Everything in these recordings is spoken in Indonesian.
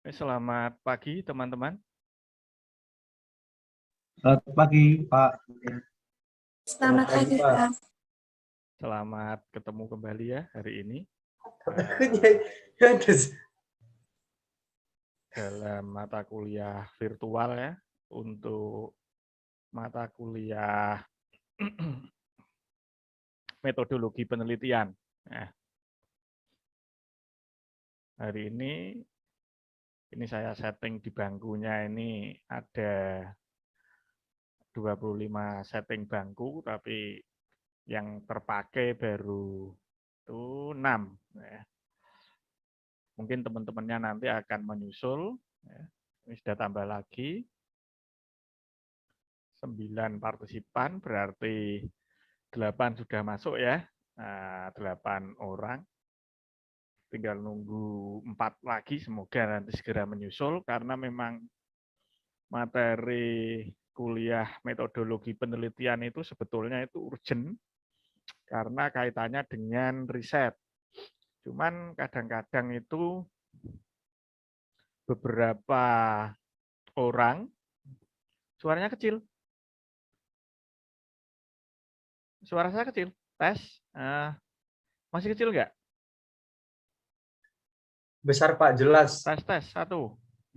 Selamat pagi, teman-teman. Selamat pagi, Pak. Selamat pagi, Pak. Selamat ketemu kembali ya hari ini. Dalam mata kuliah virtual ya, untuk mata kuliah metodologi penelitian. Nah, hari ini saya setting di bangkunya ini ada 25 setting bangku, tapi yang terpakai baru itu 6. Ya. Mungkin teman-temannya nanti akan menyusul. Ya. Ini sudah tambah lagi 9 partisipan, berarti 8 sudah masuk ya. Nah, 8 orang. Tinggal nunggu 4 lagi, semoga nanti segera menyusul, karena memang materi kuliah metodologi penelitian itu sebetulnya itu urgent, karena kaitannya dengan riset. Cuman kadang-kadang itu beberapa orang, suaranya kecil. Suara saya kecil. Tes. Masih kecil nggak? Besar, Pak, jelas. Tes 1.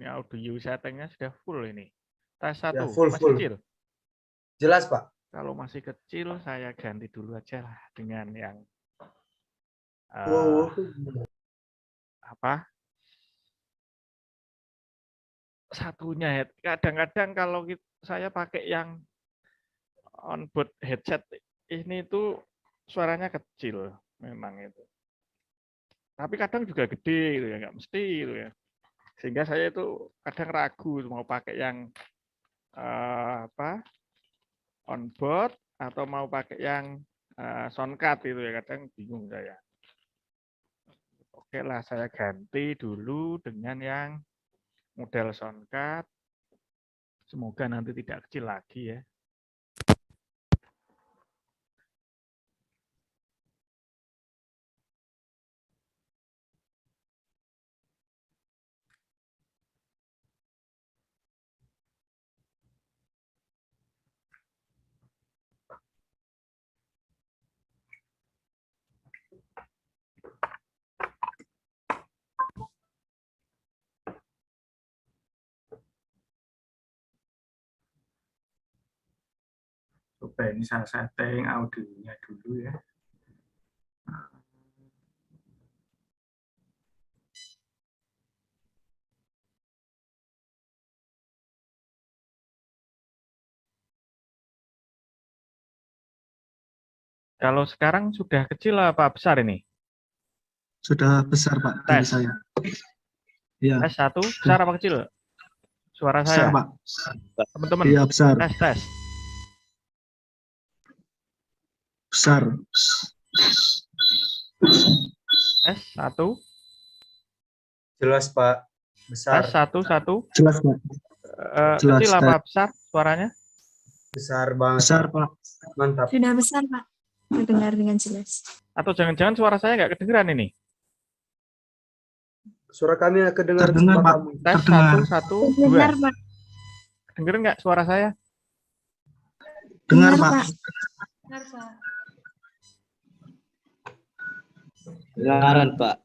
Ini audio settingnya sudah full ini. Tes 1. Ya, full. Kecil? Jelas, Pak. Kalau masih kecil, saya ganti dulu aja lah dengan yang satunya. Kadang-kadang kalau saya pakai yang onboard headset ini itu suaranya kecil, memang itu. Tapi kadang juga gede gitu ya, nggak mesti gitu ya. Sehingga saya itu kadang ragu mau pakai yang onboard atau mau pakai yang soundcard itu ya, kadang bingung saya. Oke lah, saya ganti dulu dengan yang model soundcard. Semoga nanti tidak kecil lagi ya. Coba ini saya setting audionya dulu ya. Kalau sekarang sudah kecil apa besar ini? Sudah besar, Pak, dari saya. Ya. Tes 1, besar apa kecil? Suara Besar, saya. Pak. Teman-teman. Iya, besar. Tes. Besar. Tes 1. Jelas, Pak. Besar. Tes 1. Jelas, Pak. Jelas, Kecil apa besar suaranya? Besar banget. Besar, Pak. Mantap. Sudah besar, Pak. Terdengar dengan jelas. Atau jangan-jangan suara saya nggak kedengeran ini? Suara kami kedengar, Pak. Tes Terdengar. 1, 2. Dengar, Pak. Dengerin nggak suara saya? Dengar, Pak. Dengar, Pak. Dengaran, Pak.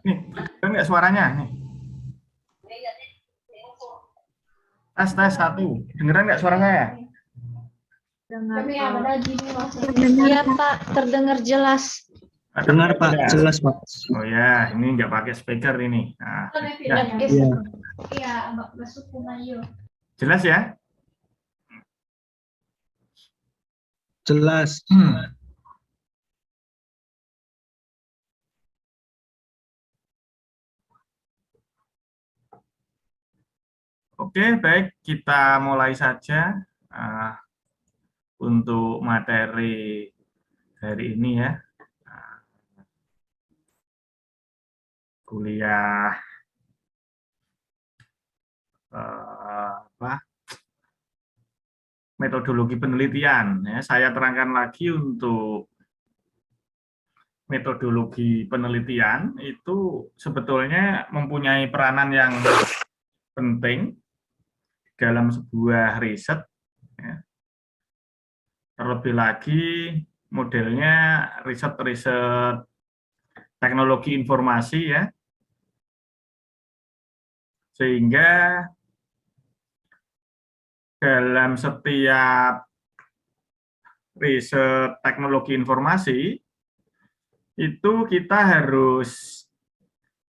Ini dengar nggak suaranya? Nih. Tes 1. Dengeran nggak suara saya? Iya, Pak. Terdengar jelas. Dengar, Pak. Jelas, Pak. Oh ya, ini nggak pakai speaker ini. Nah, Iya. jelas ya? Jelas. Oke, baik. Kita mulai saja untuk materi hari ini ya. Kuliah metodologi penelitian. Ya, saya terangkan lagi untuk metodologi penelitian itu sebetulnya mempunyai peranan yang penting dalam sebuah riset. Ya. Terlebih lagi modelnya riset-riset teknologi informasi ya. Sehingga dalam setiap riset teknologi informasi itu kita harus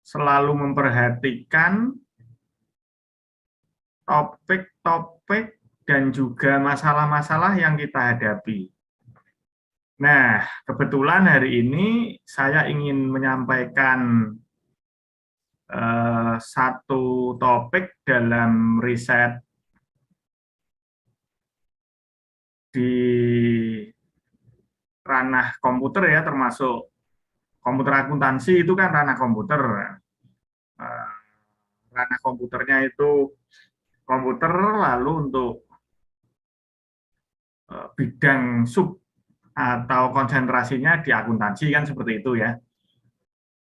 selalu memperhatikan topik-topik dan juga masalah-masalah yang kita hadapi. Nah, kebetulan hari ini saya ingin menyampaikan satu topik dalam riset di ranah komputer ya, termasuk komputer akuntansi itu kan ranah komputer. Ranah komputernya itu komputer, lalu untuk bidang sub atau konsentrasinya di akuntansi kan seperti itu ya.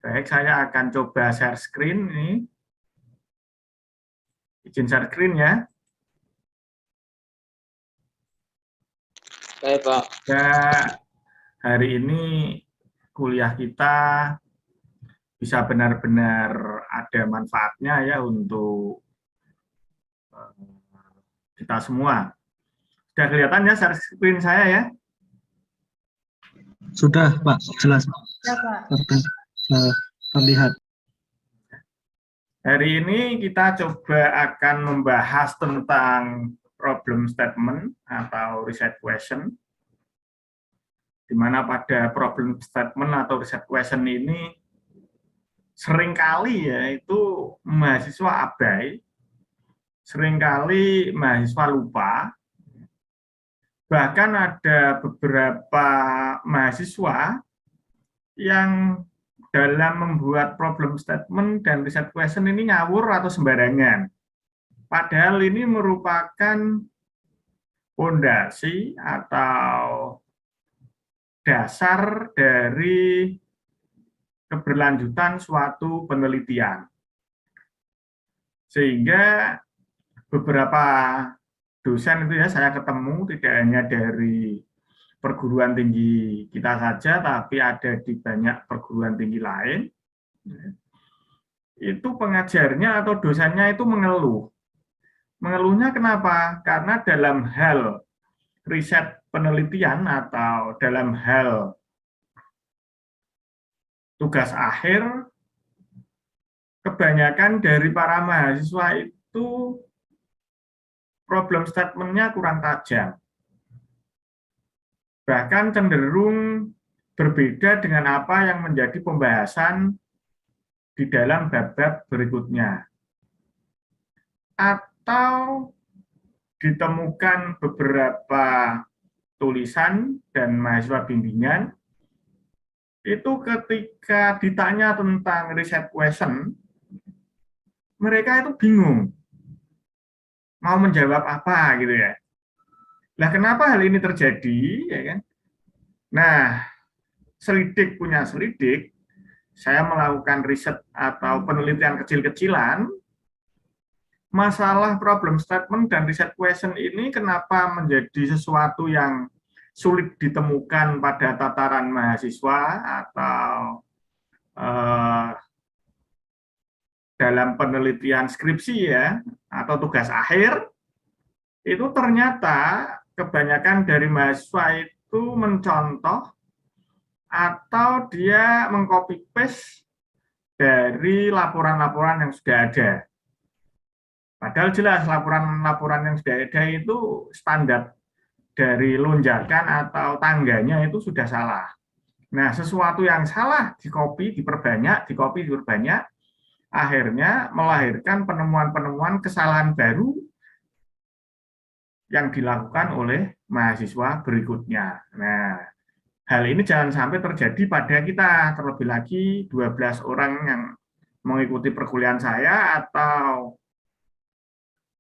Baik, saya akan coba share screen ini. Izin share screen ya. Baik, Pak. Ya, hari ini kuliah kita bisa benar-benar ada manfaatnya ya untuk kita semua. Sudah kelihatan ya share screen saya ya? Sudah, Pak. Jelas. Ya, Pak. Terlihat. Hari ini kita coba akan membahas tentang problem statement atau research question, di mana pada problem statement atau research question ini seringkali ya itu mahasiswa abai, seringkali mahasiswa lupa, bahkan ada beberapa mahasiswa yang dalam membuat problem statement dan research question ini ngawur atau sembarangan. Padahal ini merupakan fondasi atau dasar dari keberlanjutan suatu penelitian. Sehingga beberapa dosen itu ya saya ketemu tidak hanya dari perguruan tinggi kita saja, tapi ada di banyak perguruan tinggi lain. Itu pengajarnya atau dosennya itu mengeluh. Mengeluhnya kenapa? Karena dalam hal riset penelitian atau dalam hal tugas akhir, kebanyakan dari para mahasiswa itu problem statement-nya kurang tajam. Bahkan cenderung berbeda dengan apa yang menjadi pembahasan di dalam bab-bab berikutnya. Atau ditemukan beberapa tulisan dan mahasiswa bimbingan, itu ketika ditanya tentang research question, mereka itu bingung mau menjawab apa gitu ya. Nah, kenapa hal ini terjadi? Ya kan? Nah, selidik punya selidik, saya melakukan riset atau penelitian kecil-kecilan, masalah problem statement dan research question ini kenapa menjadi sesuatu yang sulit ditemukan pada tataran mahasiswa atau dalam penelitian skripsi ya, atau tugas akhir, itu ternyata kebanyakan dari mahasiswa itu mencontoh atau dia mengcopy paste dari laporan-laporan yang sudah ada. Padahal jelas laporan-laporan yang sudah ada itu standar dari lonjakan atau tangganya itu sudah salah. Nah, sesuatu yang salah dikopi, diperbanyak, akhirnya melahirkan penemuan-penemuan kesalahan baru yang dilakukan oleh mahasiswa berikutnya. Nah, hal ini jangan sampai terjadi pada kita, terlebih lagi 12 orang yang mengikuti perkuliahan saya atau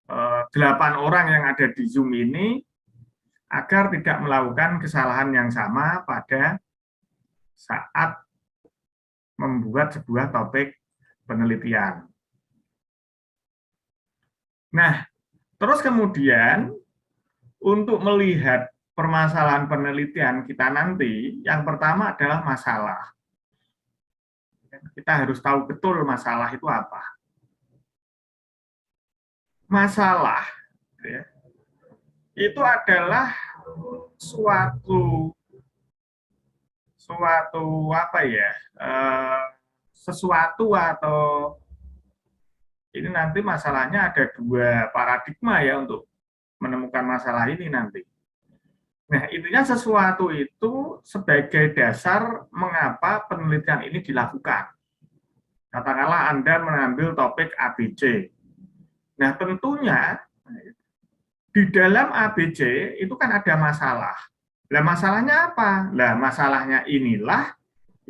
8 orang yang ada di Zoom ini agar tidak melakukan kesalahan yang sama pada saat membuat sebuah topik penelitian. Nah, terus kemudian untuk melihat permasalahan penelitian kita nanti, yang pertama adalah masalah. Kita harus tahu betul masalah itu apa. Masalah ya, itu adalah suatu apa ya, sesuatu atau ini nanti masalahnya ada 2 paradigma ya untuk menemukan masalah ini nanti. Nah, intinya sesuatu itu sebagai dasar mengapa penelitian ini dilakukan. Katakanlah Anda mengambil topik ABC. Nah, tentunya di dalam ABC itu kan ada masalah. Lah masalahnya apa? Lah masalahnya inilah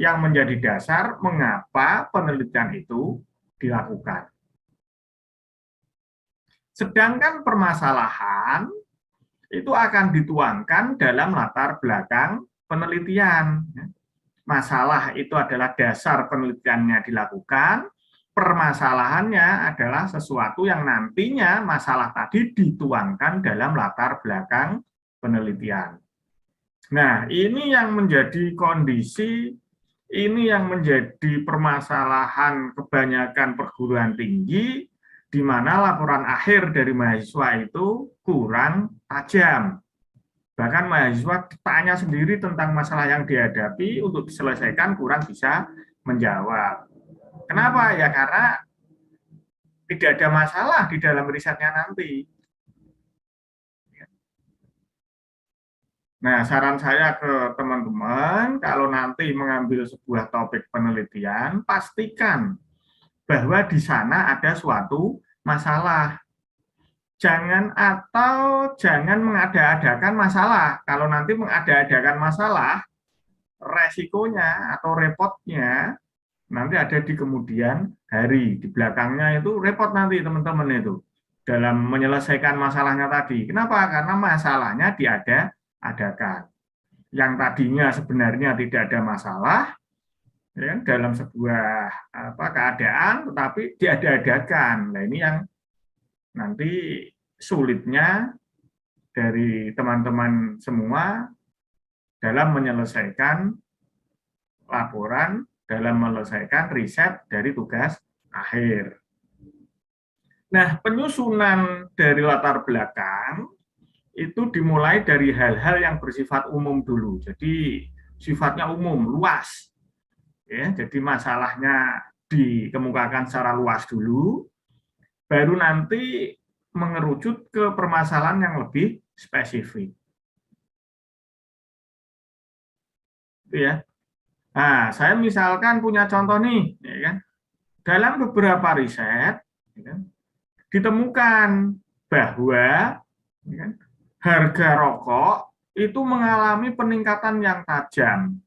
yang menjadi dasar mengapa penelitian itu dilakukan. Sedangkan permasalahan itu akan dituangkan dalam latar belakang penelitian. Masalah itu adalah dasar penelitiannya dilakukan, permasalahannya adalah sesuatu yang nantinya masalah tadi dituangkan dalam latar belakang penelitian. Nah, ini yang menjadi kondisi, ini yang menjadi permasalahan kebanyakan perguruan tinggi, di mana laporan akhir dari mahasiswa itu kurang tajam. Bahkan mahasiswa tanya sendiri tentang masalah yang dihadapi untuk diselesaikan kurang bisa menjawab. Kenapa? Ya karena tidak ada masalah di dalam risetnya nanti. Nah, saran saya ke teman-teman, kalau nanti mengambil sebuah topik penelitian, pastikan bahwa di sana ada suatu masalah. Jangan mengada-adakan masalah. Kalau nanti mengada-adakan masalah, resikonya atau repotnya nanti ada di kemudian hari. Di belakangnya itu repot nanti teman-teman itu dalam menyelesaikan masalahnya tadi. Kenapa? Karena masalahnya diada-adakan. Yang tadinya sebenarnya tidak ada masalah, ya, dalam sebuah keadaan, tetapi diada-adakan. Nah, ini yang nanti sulitnya dari teman-teman semua dalam menyelesaikan laporan, dalam menyelesaikan riset dari tugas akhir. Nah, penyusunan dari latar belakang itu dimulai dari hal-hal yang bersifat umum dulu. Jadi sifatnya umum, luas. Ya, jadi masalahnya dikemukakan secara luas dulu, baru nanti mengerucut ke permasalahan yang lebih spesifik. Itu ya. Nah, saya misalkan punya contoh nih, ya kan? Dalam beberapa riset, ya kan, ditemukan bahwa ya kan, harga rokok itu mengalami peningkatan yang tajam.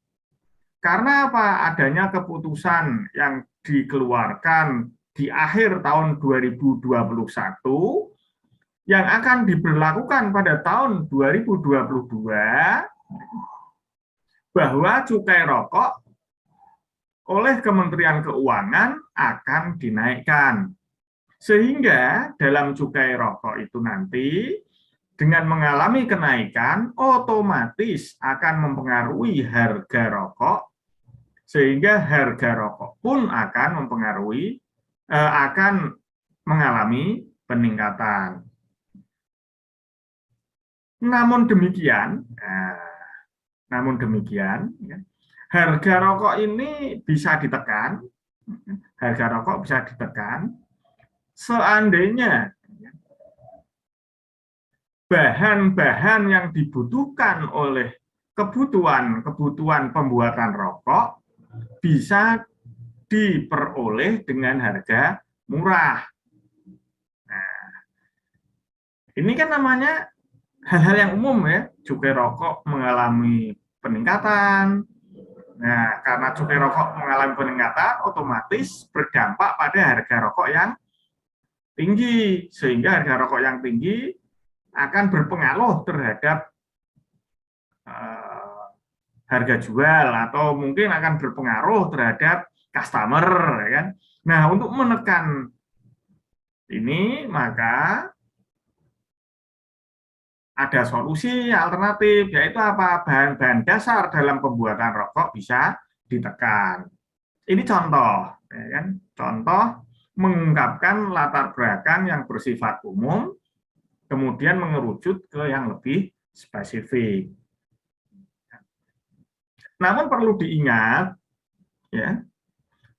Karena apa? Adanya keputusan yang dikeluarkan di akhir tahun 2021 yang akan diberlakukan pada tahun 2022 bahwa cukai rokok oleh Kementerian Keuangan akan dinaikkan. Sehingga dalam cukai rokok itu nanti dengan mengalami kenaikan otomatis akan mempengaruhi harga rokok, sehingga harga rokok pun akan mengalami peningkatan. Namun demikian, harga rokok ini bisa ditekan, seandainya bahan-bahan yang dibutuhkan oleh kebutuhan pembuatan rokok bisa diperoleh dengan harga murah. Nah, ini kan namanya hal-hal yang umum ya, cukai rokok mengalami peningkatan. Nah, karena cukai rokok mengalami peningkatan, otomatis berdampak pada harga rokok yang tinggi, sehingga harga rokok yang tinggi akan berpengaruh terhadap harga jual, atau mungkin akan berpengaruh terhadap customer, ya kan? Nah, untuk menekan ini maka ada solusi alternatif, yaitu apa? Bahan-bahan dasar dalam pembuatan rokok bisa ditekan. Ini contoh, ya kan? Contoh mengungkapkan latar belakang yang bersifat umum, kemudian mengerucut ke yang lebih spesifik. Namun perlu diingat, ya,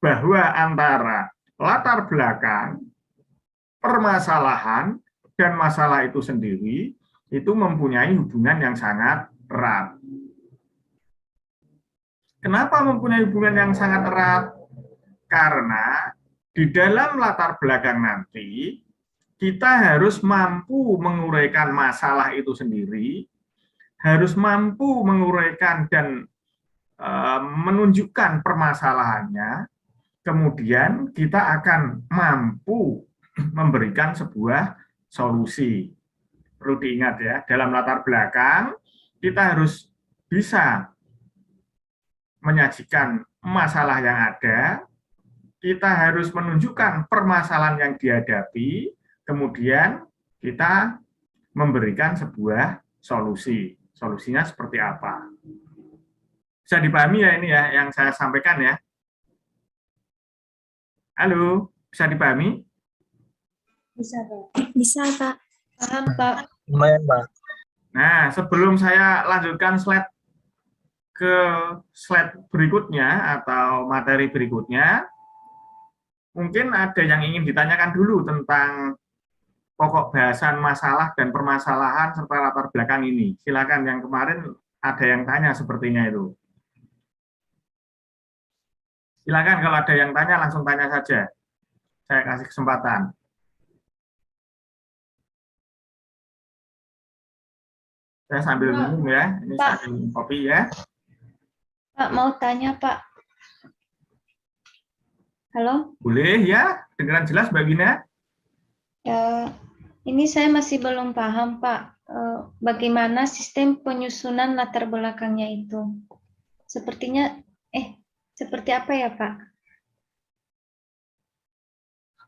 bahwa antara latar belakang, permasalahan, dan masalah itu sendiri itu mempunyai hubungan yang sangat erat. Kenapa mempunyai hubungan yang sangat erat? Karena di dalam latar belakang nanti, kita harus mampu menguraikan masalah itu sendiri, harus mampu menguraikan dan menunjukkan permasalahannya, kemudian kita akan mampu memberikan sebuah solusi. Perlu diingat ya, dalam latar belakang kita harus bisa menyajikan masalah yang ada, kita harus menunjukkan permasalahan yang dihadapi, kemudian kita memberikan sebuah solusi. Solusinya seperti apa? Bisa dipahami ya ini ya yang saya sampaikan ya? Halo, bisa dipahami? Bisa, Pak. Bisa, Pak. Paham, Pak. Lumayan, Pak. Nah, sebelum saya lanjutkan ke slide berikutnya atau materi berikutnya, mungkin ada yang ingin ditanyakan dulu tentang pokok bahasan masalah dan permasalahan serta latar belakang ini. Silakan, yang kemarin ada yang tanya sepertinya itu. Silakan, kalau ada yang tanya langsung tanya saja. Saya kasih kesempatan. Saya sambil minum ya. Ini Pak. sambil kopi ya. Pak, mau tanya, Pak. Halo? Boleh ya? Dengaran jelas Mbak Gina? Ini saya masih belum paham, Pak. Bagaimana sistem penyusunan latar belakangnya itu? Sepertinya, seperti apa ya, Pak?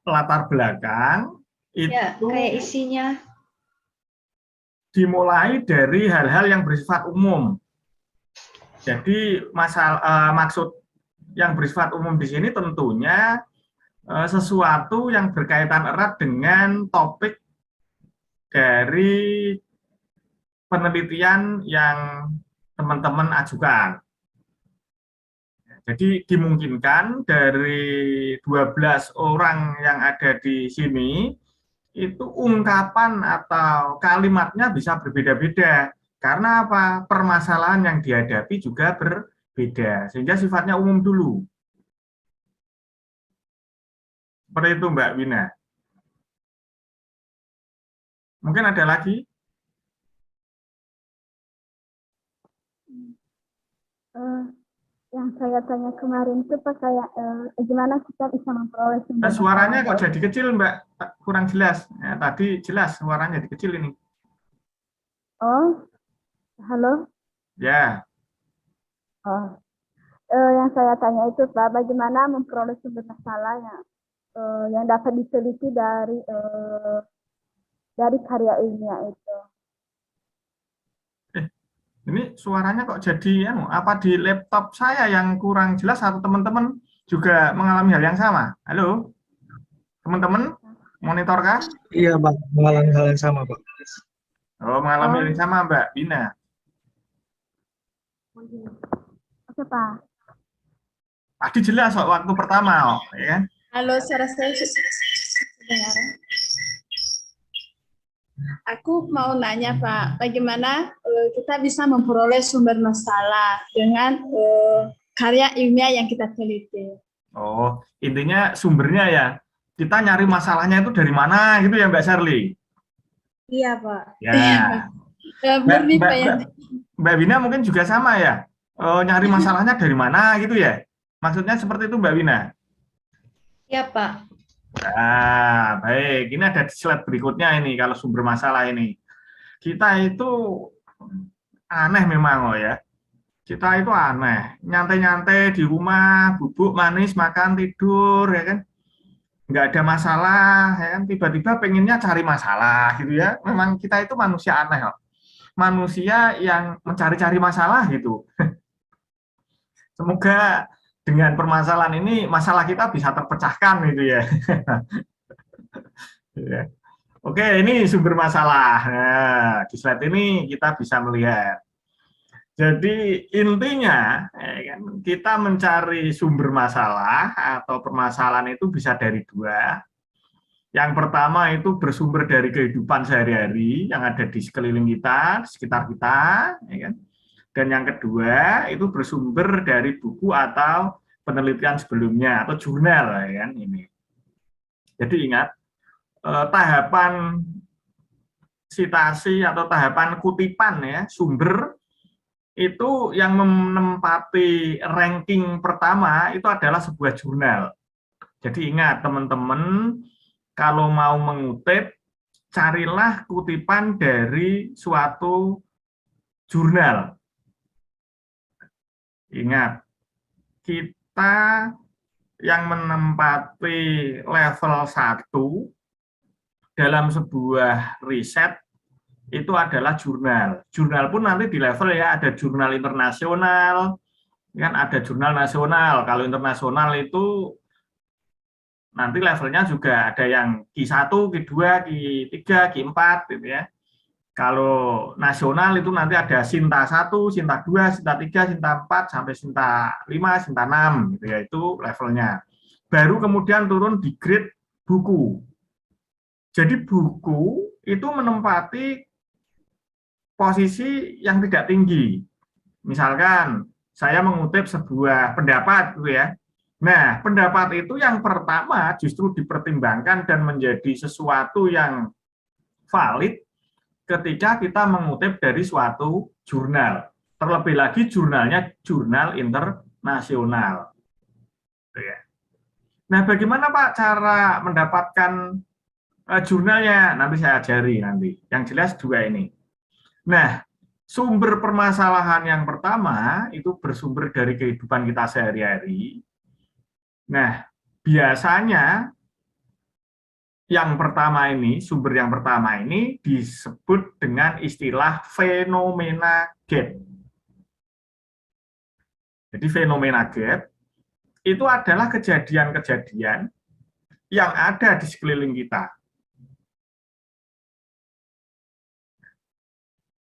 Latar belakang itu Ya, kayak isinya. dimulai dari hal-hal yang bersifat umum. Jadi maksud yang bersifat umum di sini tentunya sesuatu yang berkaitan erat dengan topik dari penelitian yang teman-teman ajukan. Jadi dimungkinkan dari 12 orang yang ada di sini, itu ungkapan atau kalimatnya bisa berbeda-beda. Karena apa? Permasalahan yang dihadapi juga berbeda, sehingga sifatnya umum dulu. Seperti itu Mbak Wina. Mungkin ada lagi? Yang saya tanya kemarin itu Pak, kayak gimana kita bisa memperoleh sumber Suaranya kok jadi kecil Mbak, kurang jelas. Ya, tadi jelas suaranya jadi kecil ini. Oh, halo. Ya. Oh, yang saya tanya itu Pak, bagaimana memperoleh sumber masalah yang dapat diteliti dari karya ilmiah itu. Ini suaranya kok jadi apa di laptop saya yang kurang jelas atau teman-teman juga mengalami hal yang sama? Halo? Teman-teman, monitor kah? Iya, Pak. Mengalami hal yang sama, Pak. Oh, mengalami hal yang sama, Mbak Bina. Oke, Pak. Tadi jelas kok waktu pertama, ya. Halo, suara saya dengar. Aku mau nanya Pak, bagaimana kita bisa memperoleh sumber masalah dengan karya ilmiah yang kita teliti? Oh, intinya sumbernya ya, kita nyari masalahnya itu dari mana gitu ya Mbak Sherly? Iya Pak. Ya. Mbak Wina mungkin juga sama ya, nyari masalahnya dari mana gitu ya? Maksudnya seperti itu Mbak Wina? Ya, Pak. Nah, baik. Ini ada di slide berikutnya ini, kalau sumber masalah ini. Kita itu aneh memang loh ya. Kita itu aneh. Nyantai-nyantai di rumah, bubuk, manis, makan, tidur, ya kan. Nggak ada masalah, ya kan. Tiba-tiba pengennya cari masalah, gitu ya. Memang kita itu manusia aneh loh. Manusia yang mencari-cari masalah, gitu. Semoga dengan permasalahan ini, masalah kita bisa terpecahkan, gitu ya. Ya. Oke, ini sumber masalah. Nah, di slide ini kita bisa melihat. Jadi intinya, ya kan, kita mencari sumber masalah atau permasalahan itu bisa dari dua. Yang pertama itu bersumber dari kehidupan sehari-hari yang ada di sekeliling kita, di sekitar kita, ya kan. Dan yang kedua itu bersumber dari buku atau penelitian sebelumnya atau jurnal, ya kan ini. Jadi ingat, tahapan sitasi atau tahapan kutipan ya sumber itu yang menempati ranking pertama itu adalah sebuah jurnal. Jadi ingat teman-teman, kalau mau mengutip, carilah kutipan dari suatu jurnal. Ingat, kita yang menempati level 1 dalam sebuah riset itu adalah jurnal. Jurnal pun nanti di level ya, ada jurnal internasional, kan ada jurnal nasional. Kalau internasional itu nanti levelnya juga ada yang Q1, Q2, Q3, Q4 gitu ya. Kalau nasional itu nanti ada Sinta 1, Sinta 2, Sinta 3, Sinta 4 sampai Sinta 5, Sinta 6 gitu ya, itu levelnya. Baru kemudian turun di grade buku. Jadi buku itu menempati posisi yang tidak tinggi. Misalkan saya mengutip sebuah pendapat gitu ya. Nah, pendapat itu yang pertama justru dipertimbangkan dan menjadi sesuatu yang valid ketika kita mengutip dari suatu jurnal. Terlebih lagi jurnalnya jurnal internasional. Nah, bagaimana Pak cara mendapatkan jurnalnya? Nanti saya ajari nanti. Yang jelas dua ini. Nah, sumber permasalahan yang pertama itu bersumber dari kehidupan kita sehari-hari. Nah, biasanya yang pertama ini, sumber yang pertama ini disebut dengan istilah fenomena gap. Jadi fenomena gap itu adalah kejadian-kejadian yang ada di sekeliling kita.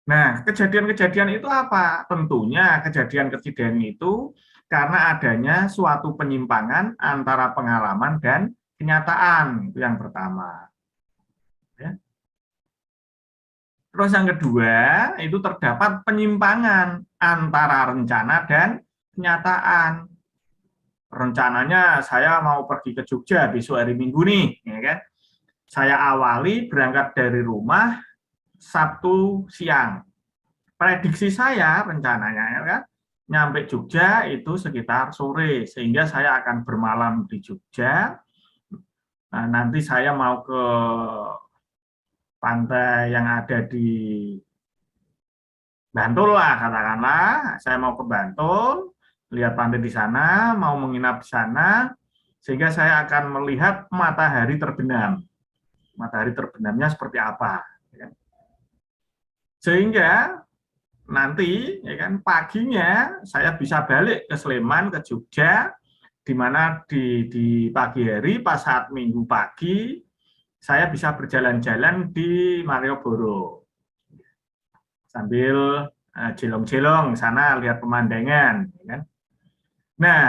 Nah, kejadian-kejadian itu apa? Tentunya kejadian-kejadian itu karena adanya suatu penyimpangan antara pengalaman dan kenyataan, itu yang pertama. Ya. Terus yang kedua, itu terdapat penyimpangan antara rencana dan kenyataan. Rencananya saya mau pergi ke Jogja besok hari Minggu nih, ya kan? Saya awali berangkat dari rumah Sabtu siang. Prediksi saya rencananya ya kan, nyampe Jogja itu sekitar sore, sehingga saya akan bermalam di Jogja. Nah, nanti saya mau ke pantai yang ada di Bantul lah, katakanlah. Saya mau ke Bantul, lihat pantai di sana, mau menginap di sana, sehingga saya akan melihat matahari terbenam. Matahari terbenamnya seperti apa. Sehingga nanti ya kan paginya saya bisa balik ke Sleman, ke Jogja, di mana di pagi hari pas saat Minggu pagi saya bisa berjalan-jalan di Malioboro sambil jelong-jelong sana lihat pemandangan. Ya kan? Nah,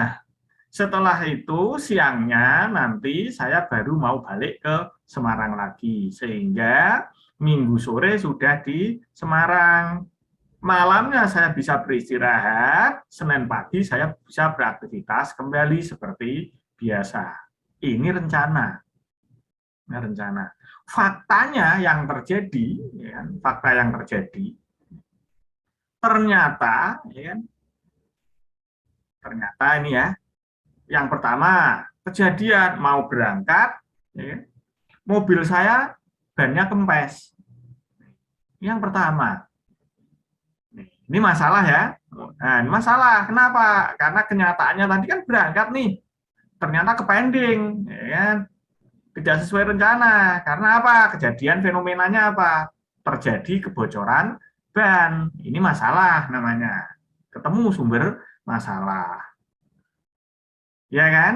setelah itu siangnya nanti saya baru mau balik ke Semarang lagi, sehingga Minggu sore sudah di Semarang. Malamnya saya bisa beristirahat, Senin pagi saya bisa beraktivitas kembali seperti biasa. Ini rencana. Nah, rencana. Faktanya yang terjadi, ya, fakta yang terjadi, ternyata, ya, ternyata ini ya, yang pertama kejadian mau berangkat, Ya kan? Mobil saya bannya kempes. Yang pertama, ini masalah ya. Nah, ini masalah. Kenapa? Karena kenyataannya tadi kan berangkat nih, ternyata kepending, ya kan? Tidak sesuai rencana. Karena apa? Kejadian fenomenanya apa? Terjadi kebocoran ban. Ini masalah namanya. Ketemu sumber masalah. Ya kan?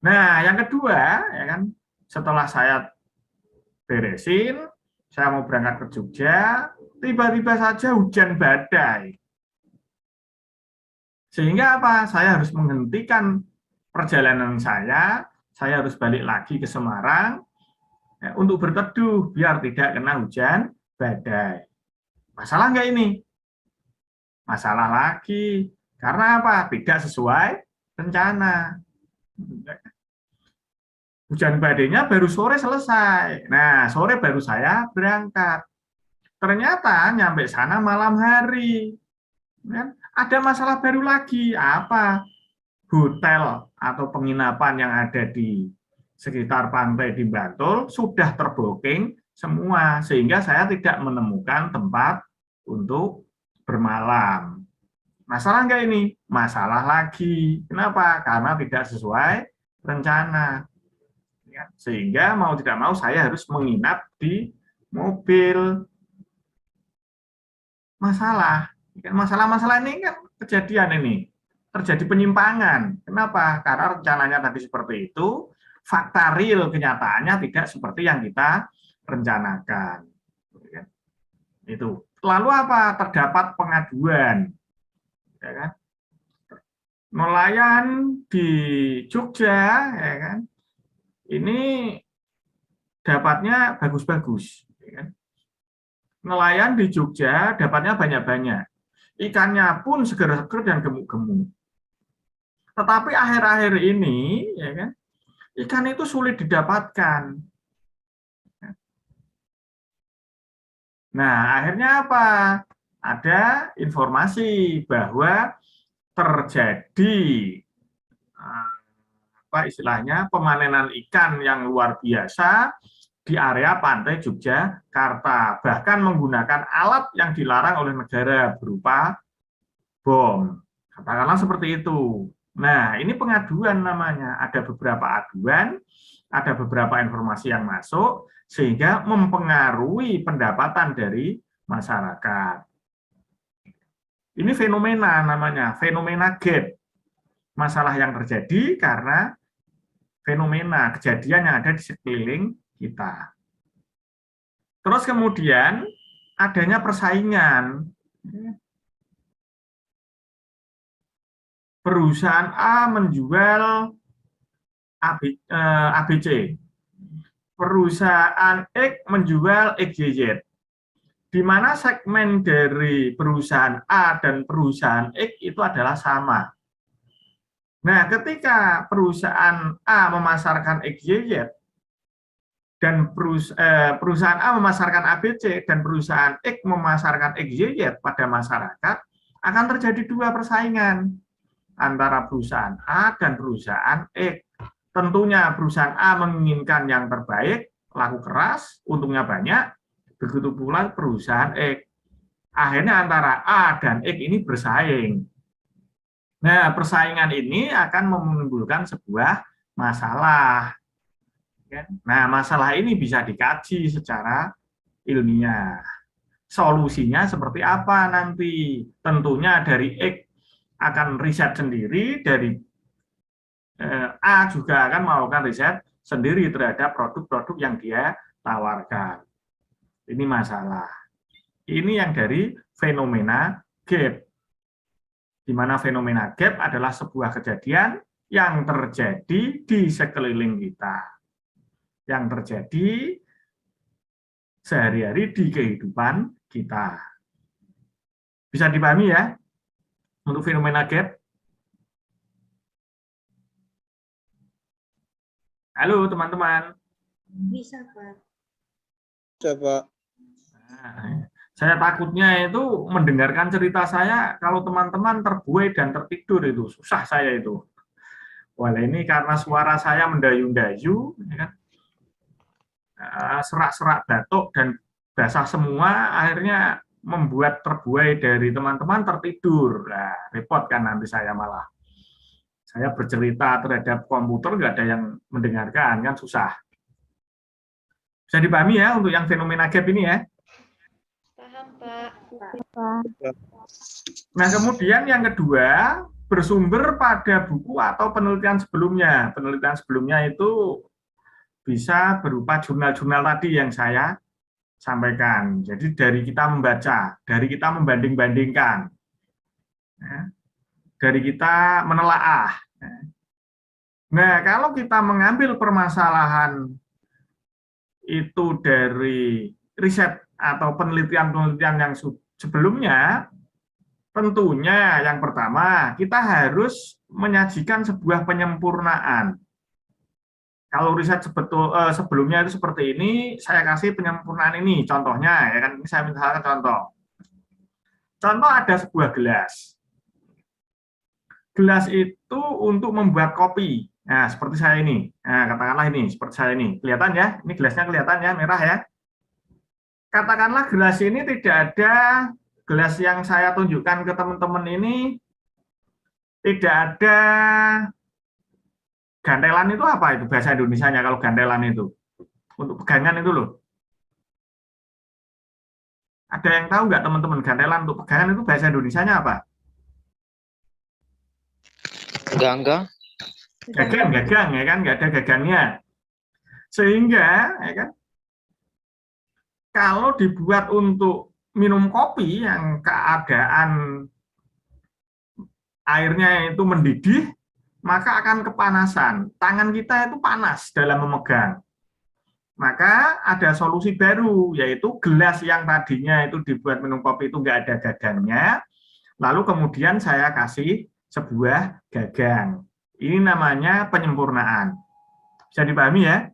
Nah, yang kedua, ya kan, setelah saya beresin, saya mau berangkat ke Jogja, tiba-tiba saja hujan badai. Sehingga apa? Saya harus menghentikan perjalanan saya harus balik lagi ke Semarang ya, untuk berteduh biar tidak kena hujan badai. Masalah nggak ini? Masalah lagi. Karena apa? Tidak sesuai rencana. Hujan badainya baru sore selesai. Nah, sore baru saya berangkat. Ternyata nyampe sana malam hari. Ada masalah baru lagi. Apa? Hotel atau penginapan yang ada di sekitar pantai di Bantul sudah terbooking semua. Sehingga saya tidak menemukan tempat untuk bermalam. Masalah nggak ini? Masalah lagi. Kenapa? Karena tidak sesuai rencana. Sehingga mau tidak mau saya harus menginap di mobil. Masalah-masalah ini kan kejadian ini. Terjadi penyimpangan. Kenapa? Karena rencananya tadi seperti itu, fakta real kenyataannya tidak seperti yang kita rencanakan. Itu. Lalu apa? Terdapat pengaduan. Ya kan? Nelayan di Jogja, ya kan? Ini dapatnya bagus-bagus. Nelayan di Jogja dapatnya banyak-banyak. Ikannya pun seger-seger dan gemuk-gemuk. Tetapi akhir-akhir ini, ya kan, ikan itu sulit didapatkan. Nah, akhirnya apa? Ada informasi bahwa terjadi istilahnya pemanenan ikan yang luar biasa di area pantai Yogyakarta, bahkan menggunakan alat yang dilarang oleh negara berupa bom. Katakanlah seperti itu. Nah, ini pengaduan namanya. Ada beberapa aduan, ada beberapa informasi yang masuk, sehingga mempengaruhi pendapatan dari masyarakat. Ini fenomena namanya, fenomena gap. Masalah yang terjadi karena fenomena kejadian yang ada di sekeliling kita. Terus kemudian adanya persaingan. Perusahaan A menjual ABC. Perusahaan X menjual XYZ. Di mana segmen dari perusahaan A dan perusahaan X itu adalah sama. Nah, ketika perusahaan A memasarkan XYZ dan perusahaan A memasarkan ABC dan perusahaan X memasarkan XYZ pada masyarakat, akan terjadi dua persaingan antara perusahaan A dan perusahaan X. Tentunya perusahaan A menginginkan yang terbaik, laku keras, untungnya banyak, begitu pula perusahaan X. Akhirnya antara A dan X ini bersaing. Nah, persaingan ini akan menimbulkan sebuah masalah. Nah, masalah ini bisa dikaji secara ilmiah. Solusinya seperti apa nanti? Tentunya dari X akan riset sendiri, dari A juga akan melakukan riset sendiri terhadap produk-produk yang dia tawarkan. Ini masalah. Ini yang dari fenomena gap. Di mana fenomena gap adalah sebuah kejadian yang terjadi di sekeliling kita. Yang terjadi sehari-hari di kehidupan kita. Bisa dipahami ya? Untuk fenomena gap. Halo teman-teman. Bisa, Pak. Bisa, Pak. Nah, saya takutnya itu mendengarkan cerita saya, kalau teman-teman terbuai dan tertidur itu, susah saya itu. Wah, ini karena suara saya mendayu-dayu, ya kan? serak-serak batuk dan basah semua, akhirnya membuat terbuai dari teman-teman tertidur. Nah, repot kan nanti saya malah. Saya bercerita terhadap komputer, nggak ada yang mendengarkan, kan susah. Bisa dipahami ya untuk yang fenomena gap ini ya? Paham, Pak. Nah, kemudian yang kedua, bersumber pada buku atau penelitian sebelumnya. Penelitian sebelumnya itu bisa berupa jurnal-jurnal tadi yang saya sampaikan. Jadi dari kita membaca, dari kita membanding-bandingkan, dari kita menelaah. Nah, kalau kita mengambil permasalahan itu dari riset atau penelitian-penelitian yang sebelumnya, tentunya yang pertama, kita harus menyajikan sebuah penyempurnaan. Kalau riset sebelumnya itu seperti ini, saya kasih penyempurnaan ini. Contohnya, ya kan, ini saya misalkan contoh. Contoh ada sebuah gelas. Gelas itu untuk membuat kopi. Nah, seperti saya ini. Nah, katakanlah ini, seperti saya ini. Kelihatan ya? Ini gelasnya kelihatan ya, merah ya. Katakanlah gelas ini tidak ada, gelas yang saya tunjukkan ke teman-teman ini, tidak ada gantelan. Itu apa itu bahasa Indonesianya kalau gantelan itu? Untuk pegangan itu loh. Ada yang tahu nggak teman-teman, gantelan untuk pegangan itu bahasa Indonesianya apa? Gangga. Gagang ya kan, nggak ada gagangnya. Sehingga ya kan, kalau dibuat untuk minum kopi yang keadaan airnya itu mendidih, maka akan kepanasan. Tangan kita itu panas dalam memegang. Maka ada solusi baru, yaitu gelas yang tadinya itu dibuat minum kopi itu nggak ada gagangnya, lalu kemudian saya kasih sebuah gagang. Ini namanya penyempurnaan. Bisa dipahami ya?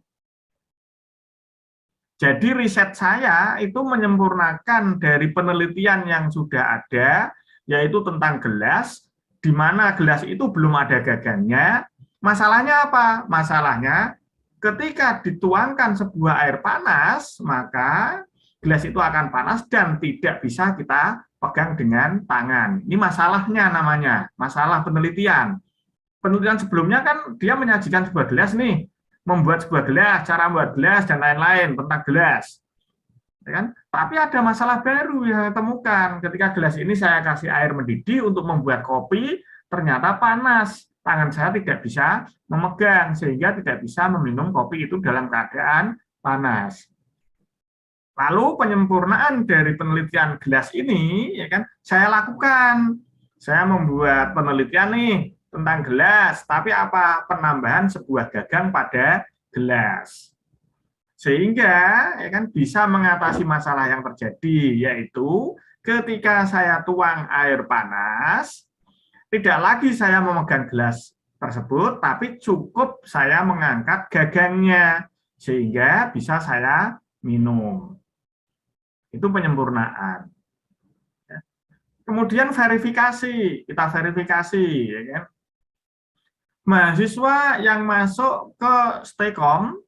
Jadi riset saya itu menyempurnakan dari penelitian yang sudah ada, yaitu tentang gelas, di mana gelas itu belum ada gagangnya. Masalahnya apa? Masalahnya ketika dituangkan sebuah air panas, maka gelas itu akan panas dan tidak bisa kita pegang dengan tangan. Ini masalahnya namanya, masalah penelitian. Penelitian sebelumnya kan dia menyajikan sebuah gelas nih, membuat sebuah gelas, cara membuat gelas, dan lain-lain tentang gelas. Ya kan? Tapi ada masalah baru yang saya temukan. Ketika gelas ini saya kasih air mendidih untuk membuat kopi, ternyata panas. Tangan saya tidak bisa memegang, sehingga tidak bisa meminum kopi itu dalam keadaan panas. Lalu penyempurnaan dari penelitian gelas ini, ya kan, saya lakukan. Saya membuat penelitian nih tentang gelas, tapi apa? Penambahan sebuah gagang pada gelas. Sehingga ya kan bisa mengatasi masalah yang terjadi, yaitu ketika saya tuang air panas, tidak lagi saya memegang gelas tersebut, tapi cukup saya mengangkat gagangnya, sehingga bisa saya minum. Itu penyempurnaan. Kemudian verifikasi, kita verifikasi, ya kan? Mahasiswa yang masuk ke Stekom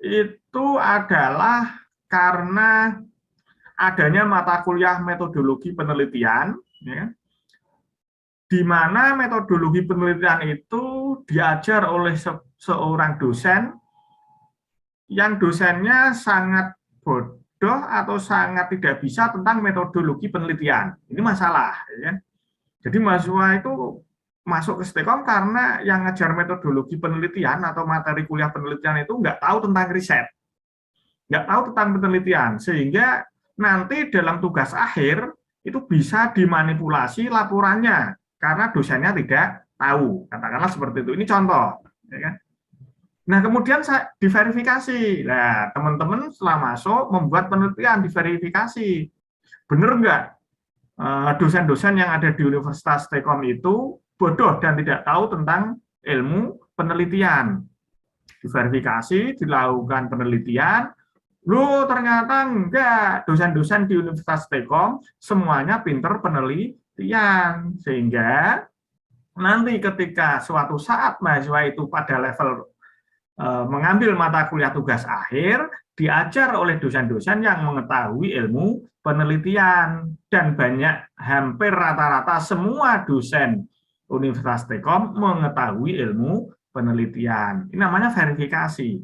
itu adalah karena adanya mata kuliah metodologi penelitian, ya, di mana metodologi penelitian itu diajar oleh seorang dosen yang dosennya sangat bodoh atau sangat tidak bisa tentang metodologi penelitian. Ini masalah, ya. Jadi mahasiswa itu masuk ke Stekom karena yang ngajar metodologi penelitian atau materi kuliah penelitian itu nggak tahu tentang riset, nggak tahu tentang penelitian, sehingga nanti dalam tugas akhir itu bisa dimanipulasi laporannya karena dosennya tidak tahu, katakanlah seperti itu. Ini contoh, ya kan? Nah, kemudian saya diverifikasi. Nah, teman-teman setelah masuk membuat penelitian, diverifikasi. Benar nggak dosen-dosen yang ada di Universitas Stekom itu bodoh dan tidak tahu tentang ilmu penelitian? Diverifikasi, dilakukan penelitian, loh ternyata enggak, dosen-dosen di Universitas Stekom semuanya pinter penelitian, sehingga nanti ketika suatu saat mahasiswa itu pada level mengambil mata kuliah tugas akhir, diajar oleh dosen-dosen yang mengetahui ilmu penelitian. Dan hampir rata-rata semua dosen Universitas Telkom mengetahui ilmu penelitian. Ini namanya verifikasi.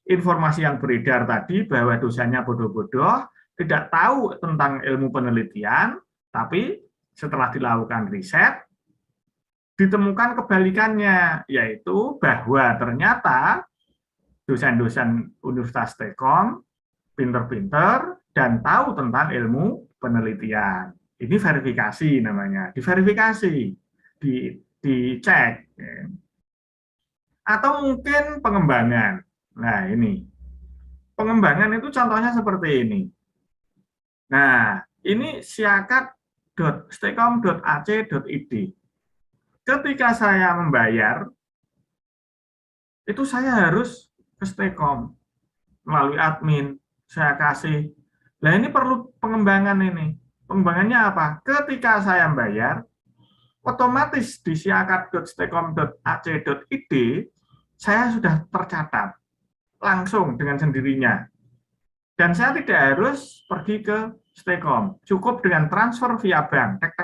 Informasi yang beredar tadi bahwa dosennya bodoh-bodoh, tidak tahu tentang ilmu penelitian, tapi setelah dilakukan riset, ditemukan kebalikannya, yaitu bahwa ternyata dosen-dosen Universitas Telkom pinter-pinter dan tahu tentang ilmu penelitian. Ini verifikasi namanya, diverifikasi, dicek. Atau mungkin pengembangan. Nah ini, pengembangan itu contohnya seperti ini. Nah, ini siakat.stelkom.ac.id. Ketika saya membayar, itu saya harus ke Stelkom melalui admin, saya kasih. Nah ini perlu pengembangan ini. Pengembangannya apa? Ketika saya membayar, otomatis di siakat.stelkom.ac.id saya sudah tercatat langsung dengan sendirinya. Dan saya tidak harus pergi ke Stelkom. Cukup dengan transfer via bank. Tek,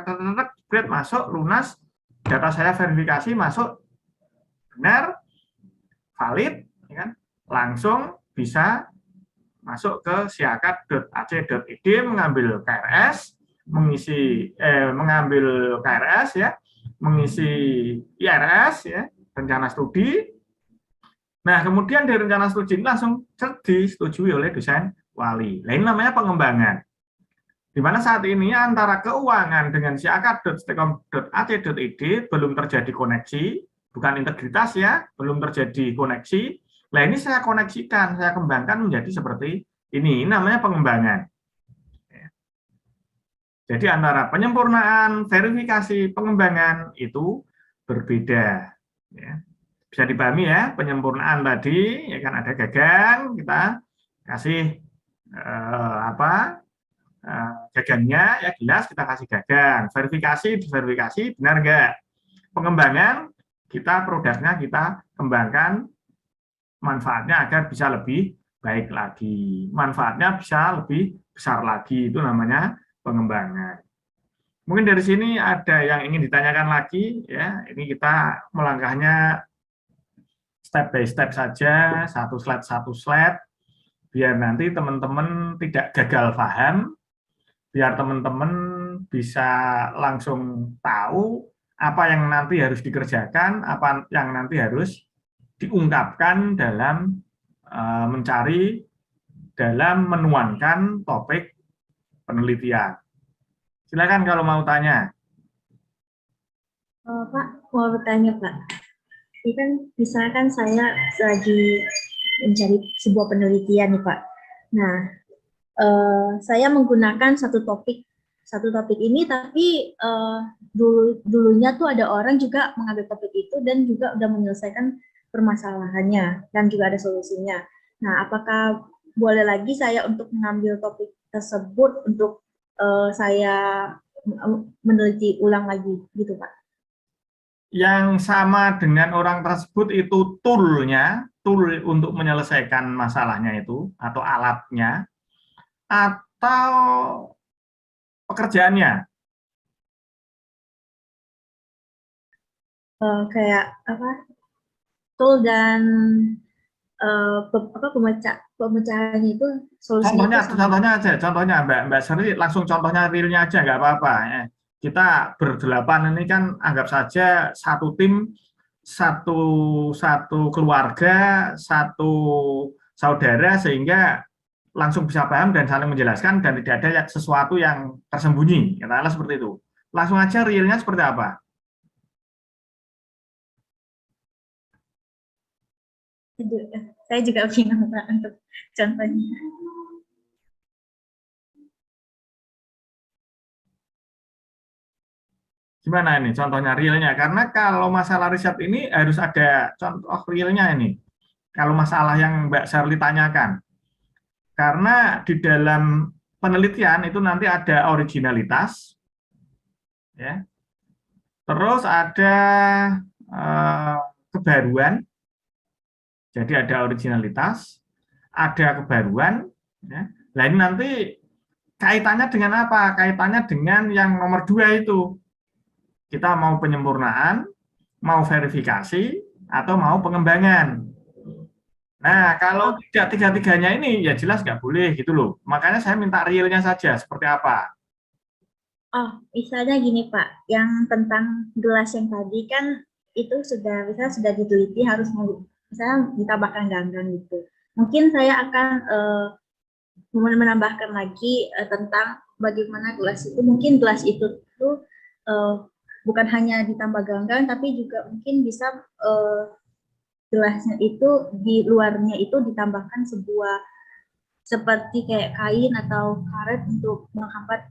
masuk, lunas, data saya verifikasi, masuk, benar, valid, ya kan? Langsung bisa masuk ke siakat.ac.id, mengambil KRS, mengambil KRS ya, mengisi IRS ya, rencana studi. Nah, kemudian dari rencana studi ini langsung disetujui oleh dosen wali. Nah, ini namanya pengembangan. Di mana saat ini antara keuangan dengan siakat.stelkom.ac.id belum terjadi koneksi, bukan integritas ya, belum terjadi koneksi. Nah, ini saya koneksikan, saya kembangkan menjadi seperti ini. Ini namanya pengembangan. Jadi antara penyempurnaan, verifikasi, pengembangan itu berbeda. Ya. Bisa dipahami ya, penyempurnaan tadi, ya kan ada gagang, kita kasih gagangnya ya jelas kita kasih gagang, verifikasi, diverifikasi benar enggak. Pengembangan kita produknya kita kembangkan manfaatnya agar bisa lebih baik lagi, manfaatnya bisa lebih besar lagi, itu namanya pengembangan. Mungkin dari sini ada yang ingin ditanyakan lagi ya, ini kita melangkahnya step by step saja, satu slide biar nanti teman-teman tidak gagal paham, biar teman-teman bisa langsung tahu apa yang nanti harus dikerjakan, apa yang nanti harus diungkapkan dalam dalam menuangkan topik penelitian. Silakan kalau mau tanya. Pak, mau bertanya Pak. Ini kan misalkan saya lagi mencari sebuah penelitian nih Pak. Nah, saya menggunakan satu topik ini, tapi dulunya tuh ada orang juga mengambil topik itu dan juga udah menyelesaikan permasalahannya dan juga ada solusinya. Nah, apakah boleh lagi saya untuk mengambil topik tersebut untuk saya meneliti ulang lagi gitu Pak? Yang sama dengan orang tersebut itu tool untuk menyelesaikan masalahnya itu, atau alatnya, atau pekerjaannya. Kayak apa? Tool dan pemecahannya itu solusinya. Contohnya Mbak Seri, langsung contohnya realnya aja nggak apa-apa. Kita berdelapan ini kan anggap saja satu tim, satu keluarga, satu saudara, sehingga langsung bisa paham dan saling menjelaskan dan tidak ada sesuatu yang tersembunyi. Katakanlah seperti itu. Langsung aja realnya seperti apa? Saya juga bingung Pak untuk contohnya. Gimana ini contohnya realnya? Karena kalau masalah riset ini harus ada contoh realnya ini. Kalau masalah yang Mbak Sherly tanyakan. Karena di dalam penelitian itu nanti ada originalitas, ya. Terus ada kebaruan, Jadi ada originalitas, ada kebaruan. Ya. Nah ini nanti kaitannya dengan apa? Kaitannya dengan yang nomor 2 itu. Kita mau penyempurnaan, mau verifikasi, atau mau pengembangan. Nah, kalau tidak tiga-tiganya ini, ya jelas nggak boleh gitu loh. Makanya saya minta realnya saja, seperti apa. Oh, misalnya gini Pak, yang tentang gelas yang tadi kan itu misalnya sudah diteliti harus misalnya ditambahkan ganggang gitu. Mungkin saya akan menambahkan lagi tentang bagaimana gelas itu, mungkin gelas itu tuh bukan hanya ditambah ganggang, tapi juga mungkin bisa gelasnya itu di luarnya itu ditambahkan sebuah seperti kayak kain atau karet untuk menghambat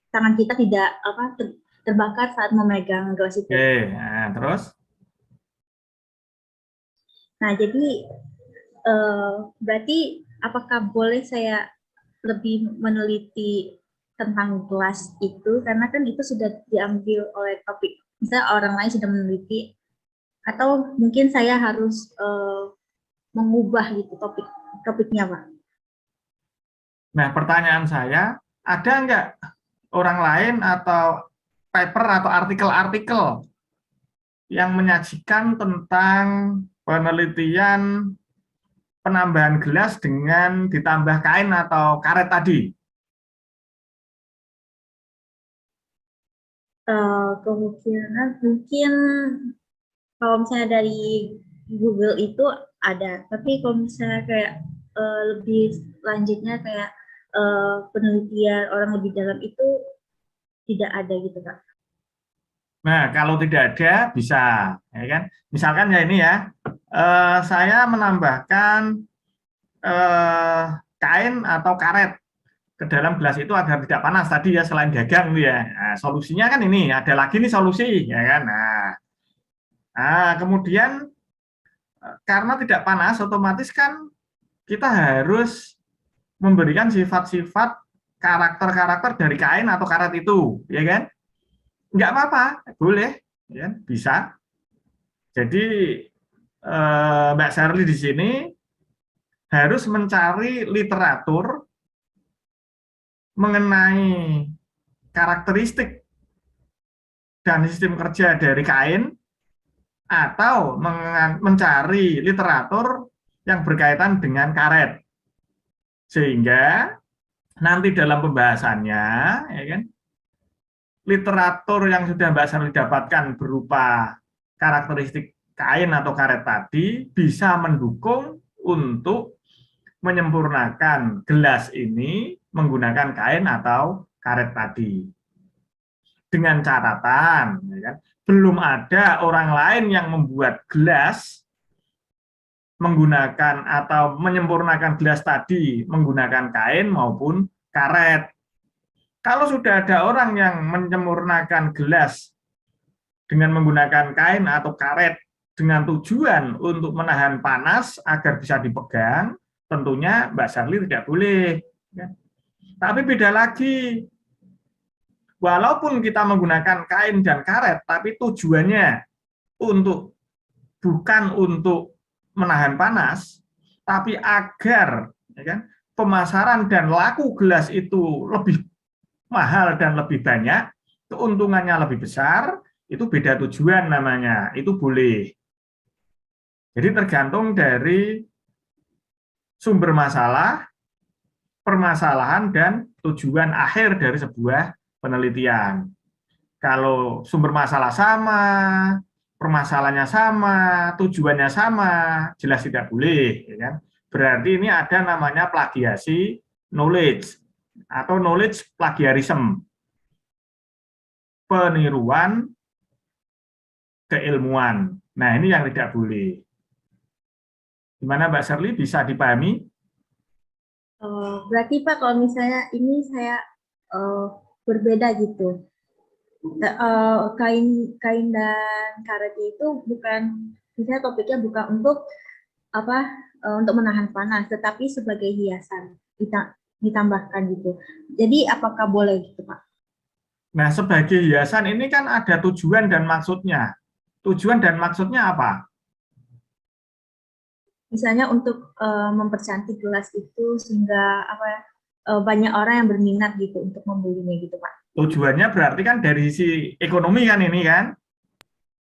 tangan kita tidak terbakar saat memegang gelas itu. Oke, nah, terus? Nah, jadi berarti apakah boleh saya lebih meneliti tentang gelas itu, karena kan itu sudah diambil oleh topik, misalnya orang lain sudah meneliti, atau mungkin saya harus mengubah gitu topiknya, Pak? Nah, pertanyaan saya, ada nggak orang lain atau paper atau artikel-artikel yang menyajikan tentang penelitian penambahan gelas dengan ditambah kain atau karet tadi? Kemungkinan mungkin kalau misalnya dari Google itu ada, tapi kalau misalnya kayak lebih lanjutnya kayak penelitian orang lebih dalam itu tidak ada gitu, Kak. Nah, kalau tidak ada bisa, ya kan? Misalkan ya ini ya, saya menambahkan kain atau karet ke dalam gelas itu agar tidak panas tadi ya, selain gagang gitu ya. Nah, solusinya kan ini, ada lagi nih solusi, ya kan? Nah, kemudian karena tidak panas, otomatis kan kita harus memberikan sifat-sifat karakter-karakter dari kain atau karet itu, ya kan? Nggak apa-apa, boleh, ya, bisa. Jadi Mbak Sherly di sini harus mencari literatur mengenai karakteristik dan sistem kerja dari kain, atau mencari literatur yang berkaitan dengan karet, sehingga nanti dalam pembahasannya, ya kan, literatur yang sudah Mbak Sherly dapatkan berupa karakteristik kain atau karet tadi bisa mendukung untuk menyempurnakan gelas ini menggunakan kain atau karet tadi. Dengan catatan, ya kan, belum ada orang lain yang membuat gelas menggunakan atau menyempurnakan gelas tadi menggunakan kain maupun karet. Kalau sudah ada orang yang menyempurnakan gelas dengan menggunakan kain atau karet dengan tujuan untuk menahan panas agar bisa dipegang, tentunya Mbak Sherly tidak boleh. Tapi beda lagi, walaupun kita menggunakan kain dan karet, tapi tujuannya bukan untuk menahan panas, tapi agar, ya kan, pemasaran dan laku gelas itu lebih mahal dan lebih banyak, keuntungannya lebih besar, itu beda tujuan namanya, itu boleh. Jadi tergantung dari sumber masalah, permasalahan, dan tujuan akhir dari sebuah penelitian. Kalau sumber masalah sama, permasalahannya sama, tujuannya sama, jelas tidak boleh, ya kan? Berarti ini ada namanya plagiasi knowledge atau knowledge plagiarism, peniruan keilmuan. Nah, ini yang tidak boleh. Gimana Mbak Sherly, bisa dipahami? Berarti Pak, kalau misalnya ini saya berbeda gitu, kain dan karet itu bukan, misalnya topiknya bukan untuk untuk menahan panas, tetapi sebagai hiasan ditambahkan gitu. Jadi apakah boleh gitu Pak? Nah, sebagai hiasan ini kan ada tujuan dan maksudnya. Tujuan dan maksudnya apa? misalnya untuk mempercantik gelas itu sehingga banyak orang yang berminat gitu untuk membelinya gitu Pak. Tujuannya berarti kan dari sisi ekonomi kan ini kan?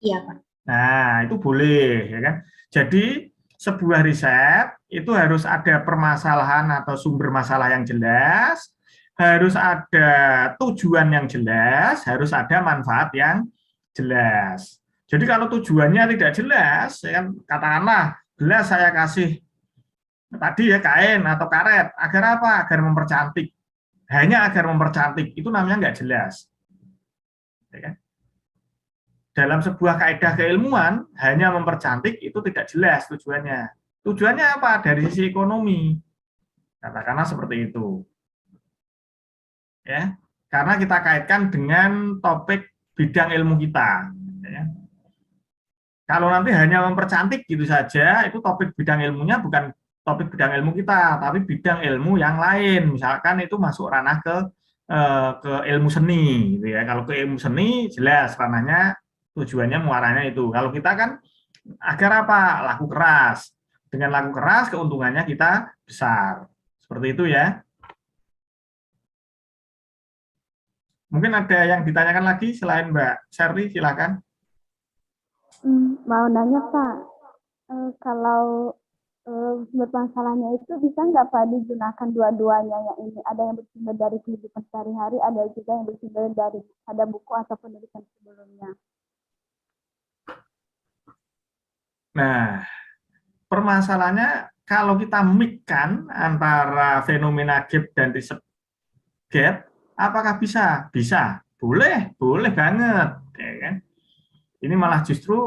Iya Pak. Nah, itu boleh ya kan. Jadi sebuah riset itu harus ada permasalahan atau sumber masalah yang jelas, harus ada tujuan yang jelas, harus ada manfaat yang jelas. Jadi kalau tujuannya tidak jelas, ya kan, katakanlah gelas saya kasih tadi ya kain atau karet, agar apa? Agar mempercantik. Hanya agar mempercantik, itu namanya nggak jelas. Ya kan? Dalam sebuah kaidah keilmuan, hanya mempercantik itu tidak jelas tujuannya. Tujuannya apa? Dari sisi ekonomi. Katakanlah seperti itu. Ya, karena kita kaitkan dengan topik bidang ilmu kita. Ya. Kalau nanti hanya mempercantik gitu saja, itu topik bidang ilmunya bukan topik bidang ilmu kita, tapi bidang ilmu yang lain. Misalkan itu masuk ranah ke ilmu seni, gitu ya. Kalau ke ilmu seni jelas ranahnya tujuannya muaranya itu. Kalau kita kan agar apa? Laku keras. Dengan laku keras keuntungannya kita besar. Seperti itu ya. Mungkin ada yang ditanyakan lagi selain Mbak Sherly, silakan. Mau nanya Pak, kalau bermasalahnya itu bisa nggak Pak digunakan dua-duanya, yang ini ada yang bersumber dari kehidupan sehari-hari, ada juga yang bersumber dari ada buku atau penulisan sebelumnya. Nah, permasalahannya kalau kita mix-kan antara fenomena gap dan riset gap, apakah bisa? Bisa, boleh banget, ya kan? Ini malah justru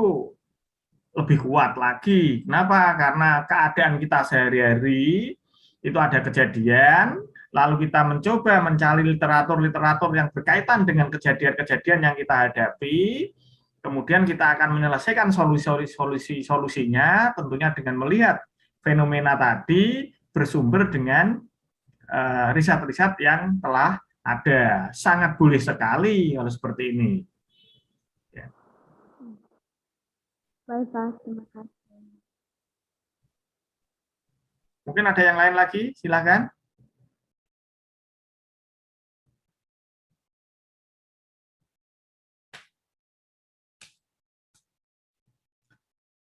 lebih kuat lagi. Kenapa? Karena keadaan kita sehari-hari itu ada kejadian, lalu kita mencoba mencari literatur-literatur yang berkaitan dengan kejadian-kejadian yang kita hadapi. Kemudian kita akan menyelesaikan solusinya tentunya dengan melihat fenomena tadi bersumber dengan riset-riset yang telah ada. Sangat boleh sekali kalau seperti ini. Ya. Baik Pak, terima kasih. Mungkin ada yang lain lagi, silakan.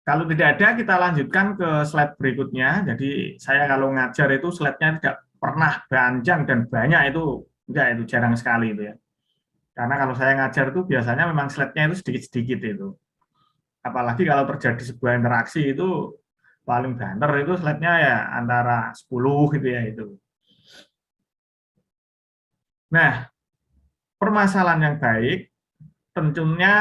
Kalau tidak ada, kita lanjutkan ke slide berikutnya. Jadi saya kalau ngajar itu slide-nya tidak pernah panjang dan banyak, itu enggak, itu jarang sekali itu ya. Karena kalau saya ngajar itu biasanya memang slide-nya itu sedikit-sedikit itu. Apalagi kalau terjadi sebuah interaksi itu paling banter itu slide-nya ya antara 10 gitu ya itu. Nah, permasalahan yang baik tentunya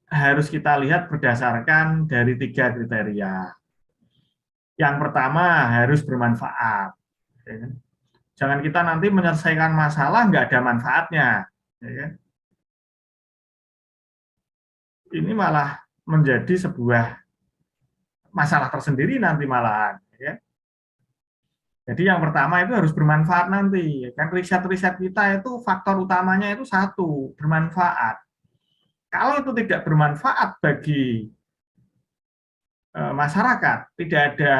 harus kita lihat berdasarkan dari 3 kriteria. Yang pertama harus bermanfaat. Jangan kita nanti menyelesaikan masalah nggak ada manfaatnya. Ini malah menjadi sebuah masalah tersendiri nanti malahan. Jadi yang pertama itu harus bermanfaat nanti. Kan riset-riset kita itu faktor utamanya itu satu, bermanfaat. Kalau itu tidak bermanfaat bagi masyarakat, tidak ada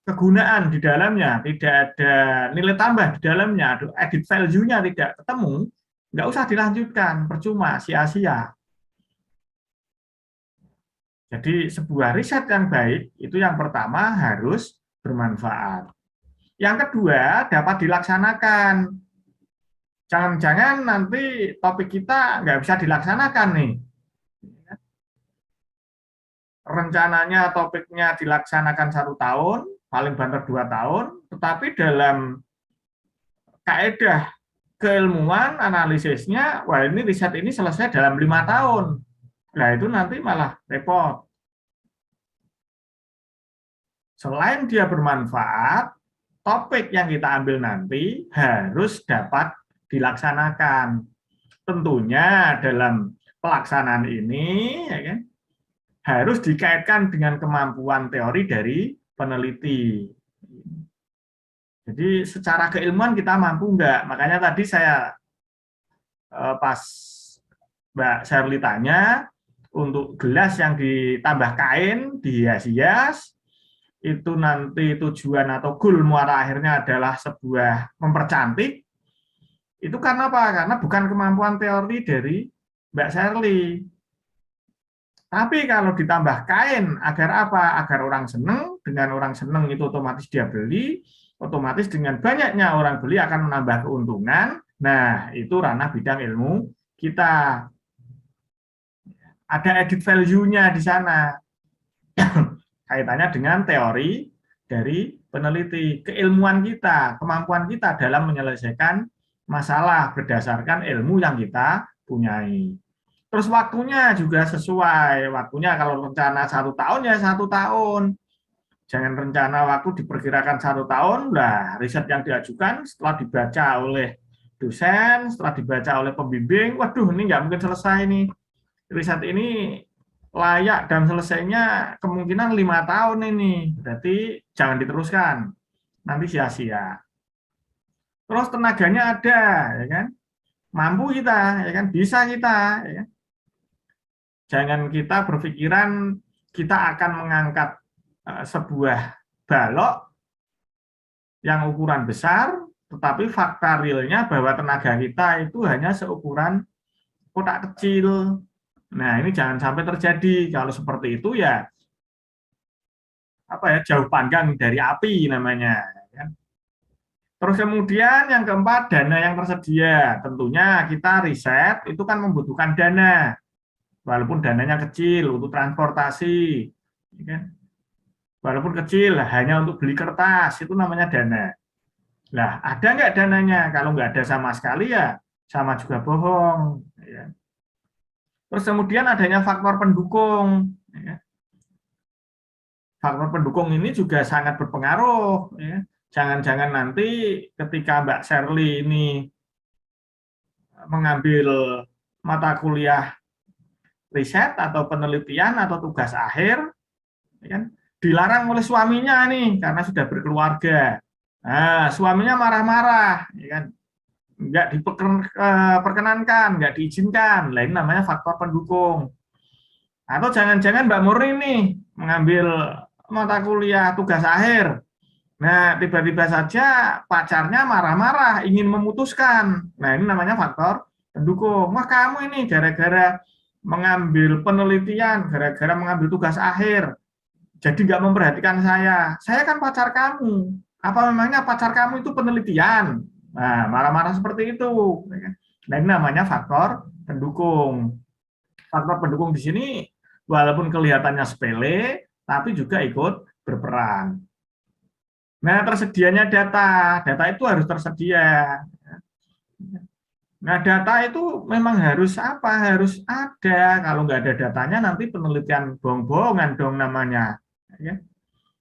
kegunaan di dalamnya, tidak ada nilai tambah di dalamnya, added value-nya tidak ketemu, nggak usah dilanjutkan, percuma, sia-sia. Jadi sebuah riset yang baik itu yang pertama harus bermanfaat. Yang kedua dapat dilaksanakan. Jangan-jangan nanti topik kita nggak bisa dilaksanakan nih. Rencananya topiknya dilaksanakan 1 tahun, paling banter 2 tahun, tetapi dalam kaidah keilmuan analisisnya, wah ini riset ini selesai dalam 5 tahun. Nah itu nanti malah repot. Selain dia bermanfaat, topik yang kita ambil nanti harus dapat dilaksanakan. Tentunya dalam pelaksanaan ini ya kan, harus dikaitkan dengan kemampuan teori dari peneliti. Jadi secara keilmuan kita mampu enggak? Makanya tadi saya pas Mbak Sherly tanya, untuk gelas yang ditambah kain, dihias-hias, itu nanti tujuan atau goal muara akhirnya adalah sebuah mempercantik, itu karena apa? Karena bukan kemampuan teori dari Mbak Shirley. Tapi kalau ditambah kain, agar apa? Agar orang seneng, dengan orang seneng itu otomatis dia beli, otomatis dengan banyaknya orang beli akan menambah keuntungan. Nah, itu ranah bidang ilmu kita. Ada added value-nya di sana. Kaitannya dengan teori dari peneliti, keilmuan kita, kemampuan kita dalam menyelesaikan masalah berdasarkan ilmu yang kita punyai. Terus waktunya juga sesuai. Waktunya kalau rencana 1 tahun ya 1 tahun. Jangan rencana waktu diperkirakan 1 tahun, lah riset yang diajukan setelah dibaca oleh dosen, setelah dibaca oleh pembimbing, waduh ini nggak mungkin selesai nih. Riset ini layak dan selesainya kemungkinan 5 tahun ini. Berarti jangan diteruskan. Nanti sia-sia. Terus tenaganya ada, ya kan? Mampu kita, ya kan? Bisa kita, ya kan? Jangan kita berpikiran kita akan mengangkat sebuah balok yang ukuran besar, tetapi fakta realnya bahwa tenaga kita itu hanya seukuran kotak kecil. Nah, ini jangan sampai terjadi. Kalau seperti itu ya jauh panggang dari api namanya. Terus kemudian yang keempat, dana yang tersedia. Tentunya kita riset itu kan membutuhkan dana, walaupun dananya kecil untuk transportasi, walaupun kecil hanya untuk beli kertas, itu namanya dana. Lah, ada nggak dananya? Kalau nggak ada sama sekali ya sama juga bohong. Terus kemudian adanya faktor pendukung. Faktor pendukung ini juga sangat berpengaruh. Jangan-jangan nanti ketika Mbak Shirley ini mengambil mata kuliah riset atau penelitian atau tugas akhir, dilarang oleh suaminya nih karena sudah berkeluarga. Nah, suaminya marah-marah, nggak diperkenankan, nggak diizinkan. Lain namanya faktor pendukung. Atau jangan-jangan Mbak Murni nih mengambil mata kuliah tugas akhir. Nah, tiba-tiba saja pacarnya marah-marah, ingin memutuskan. Nah, ini namanya faktor pendukung. Wah, kamu ini gara-gara mengambil penelitian, gara-gara mengambil tugas akhir, jadi nggak memperhatikan saya. Saya kan pacar kamu. Apa memangnya pacar kamu itu penelitian? Nah, marah-marah seperti itu. Nah, ini namanya faktor pendukung. Faktor pendukung di sini, walaupun kelihatannya sepele, tapi juga ikut berperan. Nah, tersedianya data itu harus tersedia. Nah, data itu memang harus harus ada. Kalau nggak ada datanya, nanti penelitian bohong-bohongan dong namanya.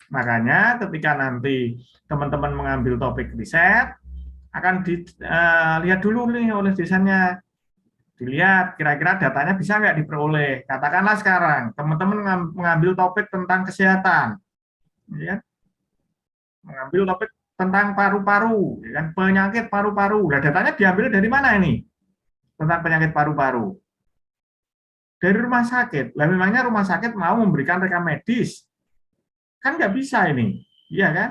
Makanya ketika nanti teman-teman mengambil topik riset, akan dilihat dulu nih oleh dosennya. Dilihat kira-kira datanya bisa nggak diperoleh. Katakanlah sekarang, teman-teman mengambil topik tentang kesehatan. Mengambil topik tentang paru-paru, penyakit paru-paru. Nah, datanya diambil dari mana ini? Tentang penyakit paru-paru. Dari rumah sakit. Lah memangnya rumah sakit mau memberikan rekam medis? Kan nggak bisa ini. Iya kan?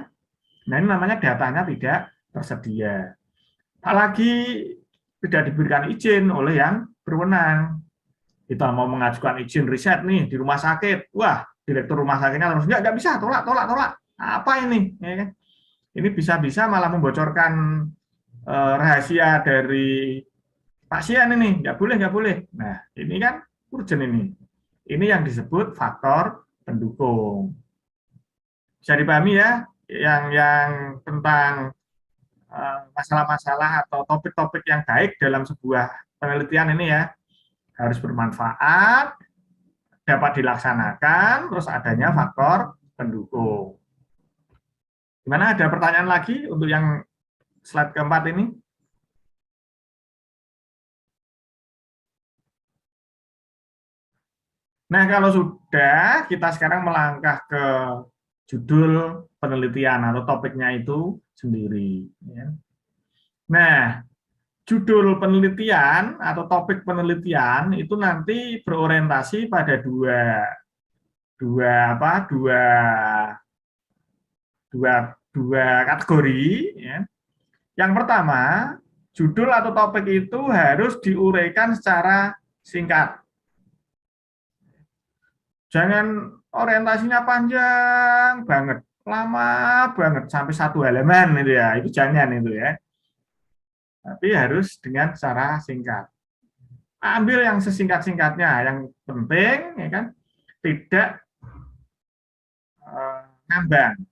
Nah, ini namanya datanya tidak tersedia. Apalagi tidak diberikan izin oleh yang berwenang. Kita mau mengajukan izin riset nih di rumah sakit. Wah, direktur rumah sakitnya terus nggak bisa, tolak. Apa ini? Ini bisa-bisa malah membocorkan rahasia dari pasien ini. Nggak boleh. Nah, ini kan urgent ini. Ini yang disebut faktor pendukung. Bisa dipahami ya, yang tentang masalah-masalah atau topik-topik yang baik dalam sebuah penelitian ini ya. Harus bermanfaat, dapat dilaksanakan, terus adanya faktor pendukung. Gimana, ada pertanyaan lagi untuk yang slide keempat ini? Nah, kalau sudah, kita sekarang melangkah ke judul penelitian atau topiknya itu sendiri. Nah, judul penelitian atau topik penelitian itu nanti berorientasi pada dua dua kategori. Ya. Yang pertama, judul atau topik itu harus diuraikan secara singkat. Jangan orientasinya panjang banget, lama banget sampai 1 halaman itu ya, itu jangan itu ya. Tapi harus dengan cara singkat. Ambil yang sesingkat-singkatnya, yang penting ya kan tidak ngambang.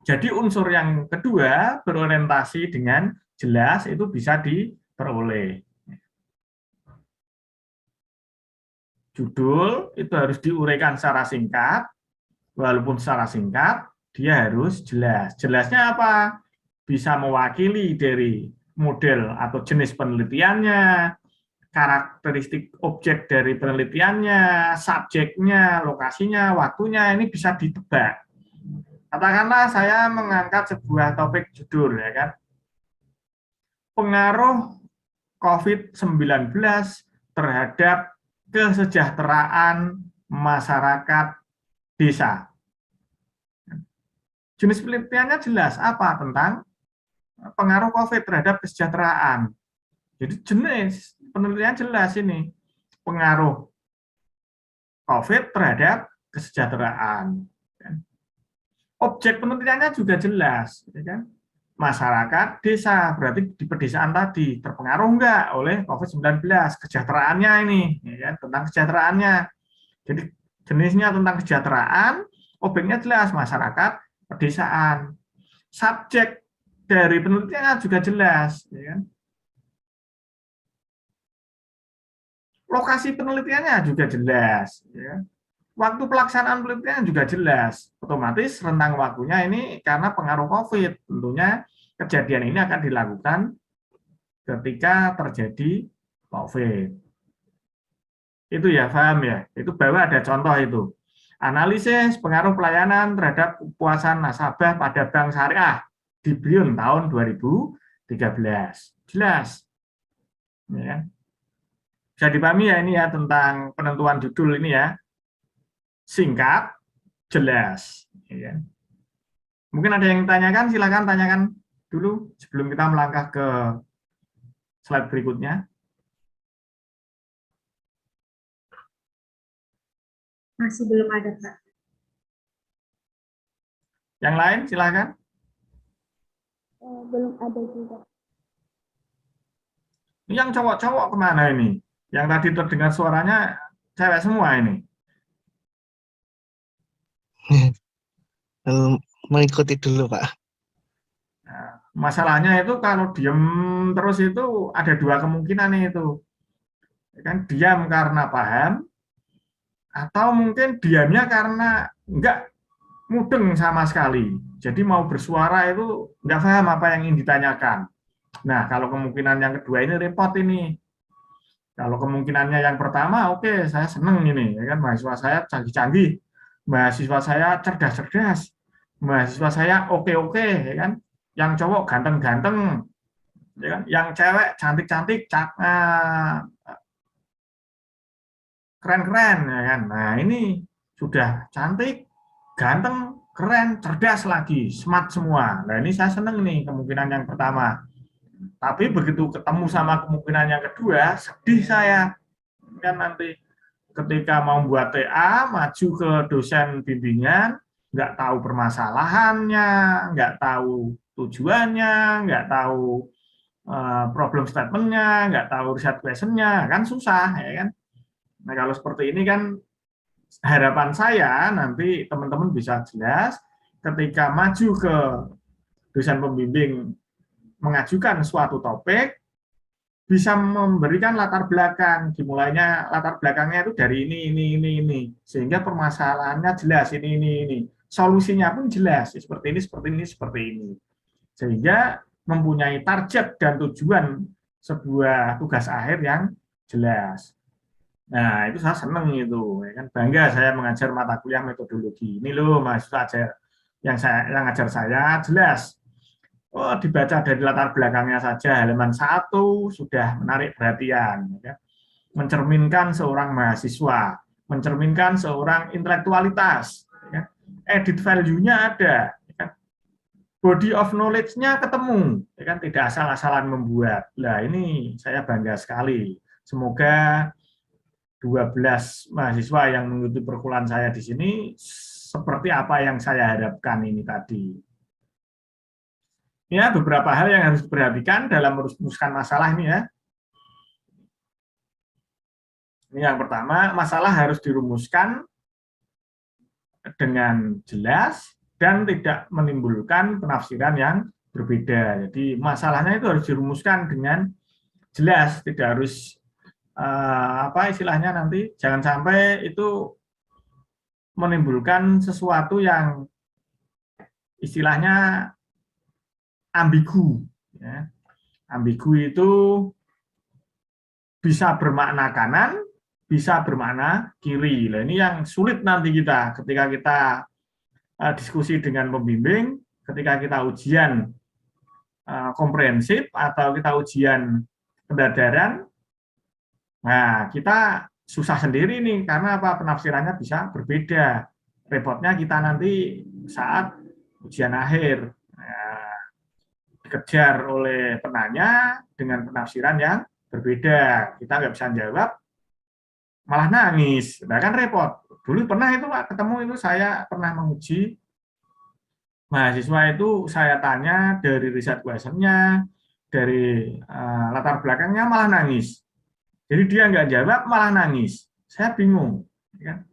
Jadi unsur yang kedua berorientasi dengan jelas itu bisa diperoleh. Judul itu harus diuraikan secara singkat, walaupun secara singkat dia harus jelas. Jelasnya apa? Bisa mewakili dari model atau jenis penelitiannya, karakteristik objek dari penelitiannya, subjeknya, lokasinya, waktunya, ini bisa ditebak. Katakanlah saya mengangkat sebuah topik judul, ya kan, pengaruh COVID-19 terhadap kesejahteraan masyarakat desa. Jenis penelitiannya jelas apa tentang pengaruh COVID terhadap kesejahteraan. Jadi jenis penelitian jelas ini, pengaruh COVID terhadap kesejahteraan. Objek penelitiannya juga jelas, kan? Masyarakat desa, berarti di pedesaan tadi terpengaruh enggak oleh COVID-19, kesejahteraannya ini, ya kan? Tentang kesejahteraannya. Jadi jenisnya tentang kesejahteraan, objeknya jelas, masyarakat pedesaan. Subjek dari penelitiannya juga jelas, ya kan? Lokasi penelitiannya juga jelas, ya kan? Waktu pelaksanaan penelitian juga jelas. Otomatis rentang waktunya ini karena pengaruh COVID. Tentunya kejadian ini akan dilakukan ketika terjadi COVID. Itu ya, paham ya? Itu bahwa ada contoh itu. Analisis pengaruh pelayanan terhadap kepuasan nasabah pada bank syariah di Briun tahun 2013. Jelas. Ya. Bisa dipahami ya ini ya tentang penentuan judul ini ya. Singkat, jelas. Ya. Mungkin ada yang tanyakan, silakan tanyakan dulu sebelum kita melangkah ke slide berikutnya. Masih belum ada, Pak. Yang lain, silakan. Belum ada juga. Yang cowok-cowok kemana ini? Yang tadi terdengar suaranya cewek semua ini. Mengikuti dulu, Pak. Nah, masalahnya itu kalau diem terus itu ada dua kemungkinan itu. Kan diam karena paham, atau mungkin diamnya karena enggak mudeng sama sekali. Jadi mau bersuara itu enggak paham apa yang ingin ditanyakan. Nah, kalau kemungkinan yang kedua ini repot ini. Kalau kemungkinannya yang pertama, oke, saya seneng ini, ya kan, mahasiswa saya canggih-canggih. Mahasiswa saya cerdas-cerdas, mahasiswa saya oke-oke, ya kan? Yang cowok ganteng-ganteng, ya kan? Yang cewek cantik-cantik, keren-keren, ya kan? Nah ini sudah cantik, ganteng, keren, cerdas lagi, smart semua. Nah ini saya seneng nih kemungkinan yang pertama. Tapi begitu ketemu sama kemungkinan yang kedua, sedih saya kan nanti. Ketika mau buat TA, maju ke dosen bimbingan, nggak tahu permasalahannya, nggak tahu tujuannya, nggak tahu problem statement-nya, nggak tahu riset question-nya, kan susah, ya kan? Nah, kalau seperti ini kan harapan saya nanti teman-teman bisa jelas ketika maju ke dosen pembimbing mengajukan suatu topik, bisa memberikan latar belakang, dimulainya latar belakangnya itu dari ini, sehingga permasalahannya jelas, ini. Solusinya pun jelas, seperti ini. Sehingga mempunyai target dan tujuan sebuah tugas akhir yang jelas. Nah, itu saya seneng itu, ya kan, bangga saya mengajar mata kuliah metodologi. Ini loh mahasiswa yang ngajar saya jelas. Oh, dibaca dari latar belakangnya saja, halaman 1 sudah menarik perhatian. Ya. Mencerminkan seorang mahasiswa, mencerminkan seorang intelektualitas. Ya. Edit value-nya ada. Ya. body of knowledge-nya ketemu, ya kan, tidak asal-asalan membuat. Nah, ini saya bangga sekali. Semoga 12 mahasiswa yang mengikuti perkuliahan saya di sini seperti apa yang saya harapkan ini tadi. Ya, beberapa hal yang harus diperhatikan dalam merumuskan masalah ini ya. Ini yang pertama, masalah harus dirumuskan dengan jelas dan tidak menimbulkan penafsiran yang berbeda. Jadi masalahnya itu harus dirumuskan dengan jelas, tidak harus apa istilahnya nanti, jangan sampai itu menimbulkan sesuatu yang istilahnya ambigu. Ya. Ambigu itu bisa bermakna kanan, bisa bermakna kiri. Nah, ini yang sulit nanti kita ketika kita diskusi dengan pembimbing, ketika kita ujian komprehensif atau kita ujian pendadaran. Nah, kita susah sendiri nih, karena apa? Penafsirannya bisa berbeda. Repotnya kita nanti saat ujian akhir. Nah, dikejar oleh penanya dengan penafsiran yang berbeda. Kita nggak bisa jawab, malah nangis. Nah, kan repot. Dulu pernah itu Pak, ketemu itu saya pernah menguji mahasiswa itu, saya tanya dari riset question-nya, dari latar belakangnya, malah nangis. Jadi dia nggak jawab, malah nangis. Saya bingung. Ya.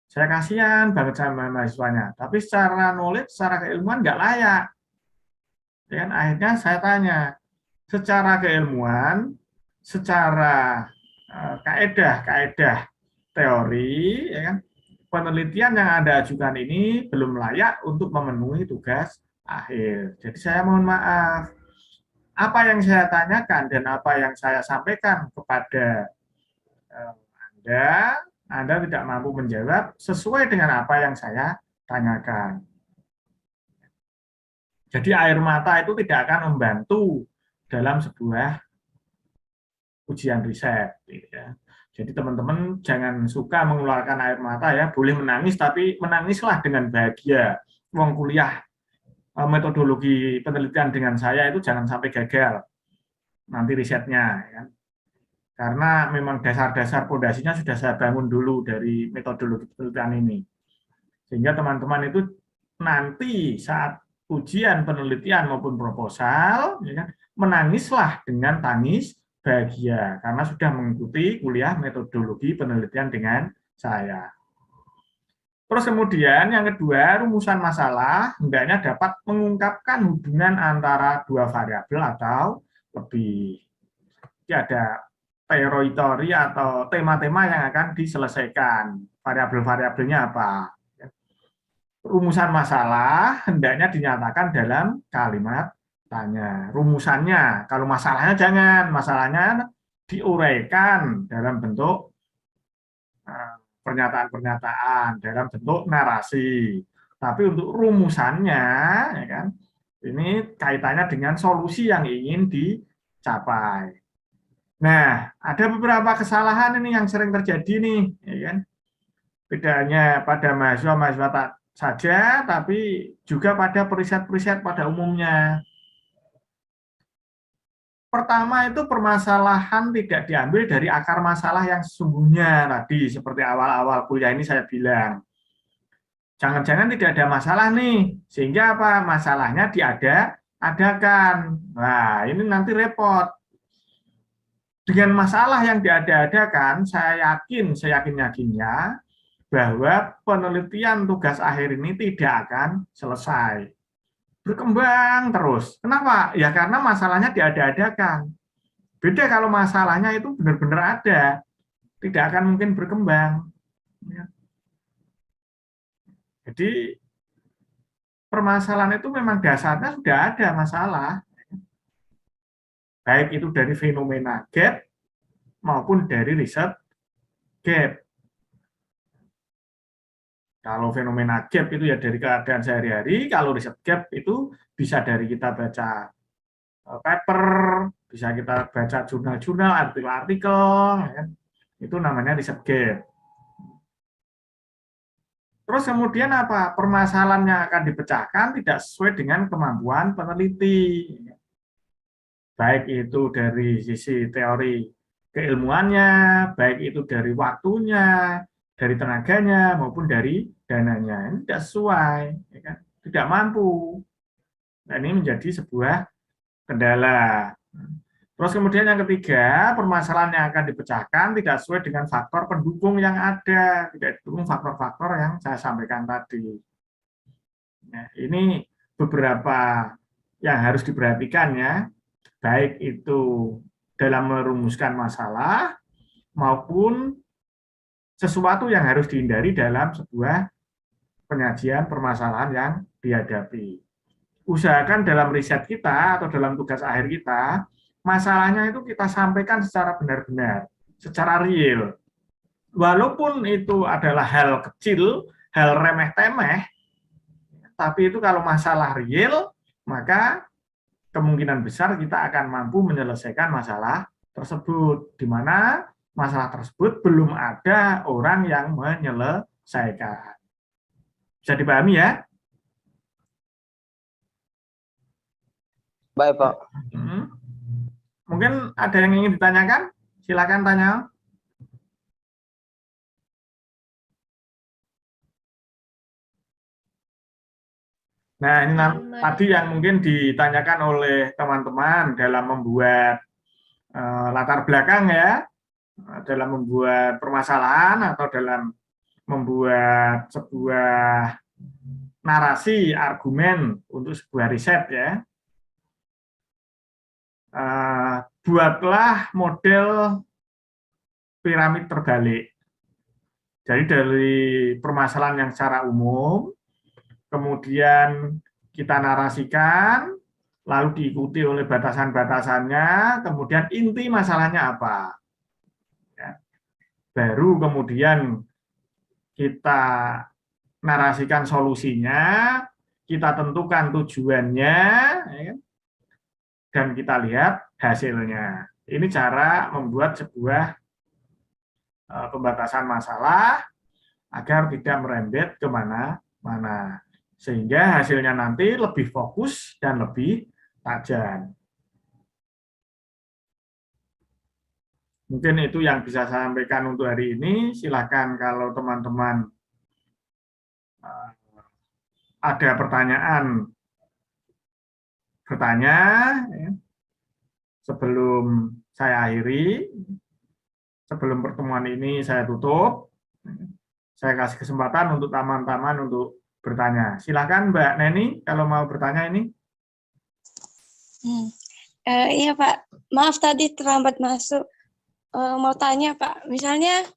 Saya kasihan banget sama mahasiswanya. Tapi secara knowledge, secara keilmuan nggak layak. Ya kan? Akhirnya saya tanya, secara keilmuan, secara kaedah teori, ya kan, penelitian yang Anda ajukan ini belum layak untuk memenuhi tugas akhir. Jadi saya mohon maaf. Apa yang saya tanyakan dan apa yang saya sampaikan kepada Anda tidak mampu menjawab sesuai dengan apa yang saya tanyakan. Jadi air mata itu tidak akan membantu dalam sebuah ujian riset. Ya. Jadi teman-teman jangan suka mengeluarkan air mata ya, boleh menangis tapi menangislah dengan bahagia. Wong kuliah metodologi penelitian dengan saya itu jangan sampai gagal nanti risetnya, ya. Karena memang dasar-dasar pondasinya sudah saya bangun dulu dari metodologi penelitian ini, sehingga teman-teman itu nanti saat ujian penelitian maupun proposal, ya kan, menangislah dengan tangis bahagia karena sudah mengikuti kuliah metodologi penelitian dengan saya. Terus kemudian yang kedua, rumusan masalah hendaknya dapat mengungkapkan hubungan antara dua variabel atau lebih. Jadi ada teori atau tema-tema yang akan diselesaikan. Variabel-variabelnya apa? Rumusan masalah hendaknya dinyatakan dalam kalimat tanya. Rumusannya, kalau masalahnya jangan, masalahnya diuraikan dalam bentuk pernyataan-pernyataan dalam bentuk narasi. Tapi untuk rumusannya, ya kan, ini kaitannya dengan solusi yang ingin dicapai. Nah, ada beberapa kesalahan ini yang sering terjadi nih, ya kan. Tidak hanya pada mahasiswa-mahasiswa saja, tapi juga pada periset-periset pada umumnya. Pertama itu permasalahan tidak diambil dari akar masalah yang sesungguhnya tadi, seperti awal-awal kuliah ini saya bilang. Jangan-jangan tidak ada masalah nih, sehingga apa? Masalahnya diada-adakan. Nah, ini nanti repot. Dengan masalah yang diada-adakan, saya yakin-yakinnya bahwa penelitian tugas akhir ini tidak akan selesai. Berkembang terus. Kenapa? Ya karena masalahnya diada-adakan. Beda kalau masalahnya itu benar-benar ada, tidak akan mungkin berkembang. Jadi permasalahan itu memang dasarnya sudah ada masalah. Baik itu dari fenomena gap maupun dari riset gap. Kalau fenomena gap itu ya dari keadaan sehari-hari, kalau riset gap itu bisa dari kita baca paper, bisa kita baca jurnal-jurnal, artikel-artikel, ya. Itu namanya riset gap. Terus kemudian apa? Permasalahannya akan dipecahkan tidak sesuai dengan kemampuan peneliti. Baik itu dari sisi teori keilmuannya, baik itu dari waktunya, dari tenaganya, maupun dari dananya. Ini tidak sesuai, ya kan? Tidak mampu. Nah, ini menjadi sebuah kendala. Terus kemudian yang ketiga, permasalahan yang akan dipecahkan tidak sesuai dengan faktor pendukung yang ada, tidak didukung faktor-faktor yang saya sampaikan tadi. Nah, ini beberapa yang harus diperhatikan ya, baik itu dalam merumuskan masalah maupun sesuatu yang harus dihindari dalam sebuah penyajian permasalahan yang dihadapi. Usahakan dalam riset kita atau dalam tugas akhir kita, masalahnya itu kita sampaikan secara benar-benar, secara real. Walaupun itu adalah hal kecil, hal remeh-temeh, tapi itu kalau masalah real, maka kemungkinan besar kita akan mampu menyelesaikan masalah tersebut, di mana masalah tersebut belum ada orang yang menyelesaikan. Bisa dipahami ya? Baik, Pak. Mungkin ada yang ingin ditanyakan? Silakan tanya. Nah, ini tadi yang mungkin ditanyakan oleh teman-teman dalam membuat latar belakang ya, dalam membuat permasalahan atau dalam membuat sebuah narasi, argumen untuk sebuah riset ya. Buatlah model piramid terbalik. Jadi dari permasalahan yang secara umum, kemudian kita narasikan, lalu diikuti oleh batasan-batasannya, kemudian inti masalahnya apa. Ya. Baru kemudian kita narasikan solusinya, kita tentukan tujuannya, ya, dan kita lihat hasilnya. Ini cara membuat sebuah pembatasan masalah agar tidak merembet kemana-mana. Sehingga hasilnya nanti lebih fokus dan lebih tajam. Mungkin itu yang bisa saya sampaikan untuk hari ini. Silakan kalau teman-teman ada pertanyaan, bertanya ya. Sebelum saya akhiri, sebelum pertemuan ini saya tutup, saya kasih kesempatan untuk teman-teman untuk bertanya. Silakan Mbak Neni kalau mau bertanya ini. Iya Pak, maaf tadi terlambat masuk. Mau tanya Pak, misalnya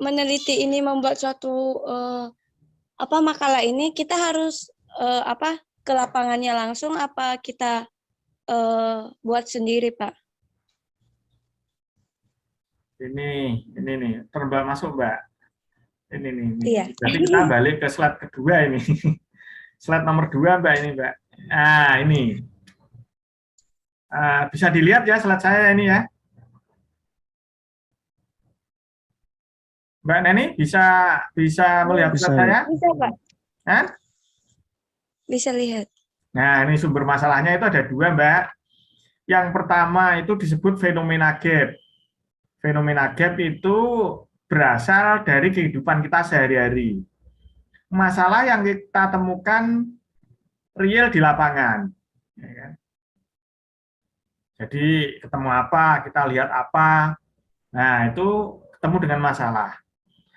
meneliti ini membuat suatu makalah ini, kita harus ke lapangannya langsung apa kita buat sendiri Pak? Ini nih, terlambat masuk Mbak. Ini nih. Iya. Jadi kita balik ke slide kedua ini. Slide nomor 2 Mbak ini Mbak. Nah ini. Bisa dilihat ya slide saya ini ya. Mbak Neni bisa melihat slide saya? Bisa Pak. Hah? Bisa lihat. Nah ini sumber masalahnya itu ada 2 Mbak. Yang pertama itu disebut fenomena gap. Fenomena gap itu berasal dari kehidupan kita sehari-hari. Masalah yang kita temukan real di lapangan. Ya kan? Jadi ketemu apa, kita lihat apa, nah itu ketemu dengan masalah.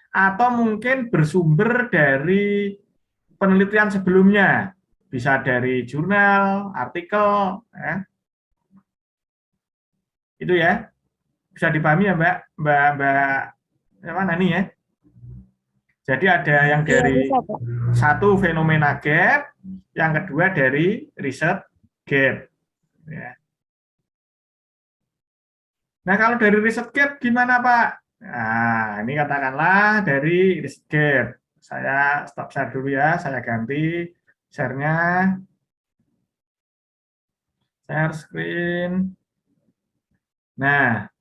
Atau mungkin bersumber dari penelitian sebelumnya, bisa dari jurnal, artikel, ya. Itu ya. Bisa dipahami ya Mbak Nani ya. Jadi ada yang dari satu fenomena gap, yang kedua dari riset gap. Ya. Nah kalau dari riset gap gimana Pak? Nah ini katakanlah dari riset gap. Saya stop share dulu ya, saya ganti share-nya. Share screen. Nah,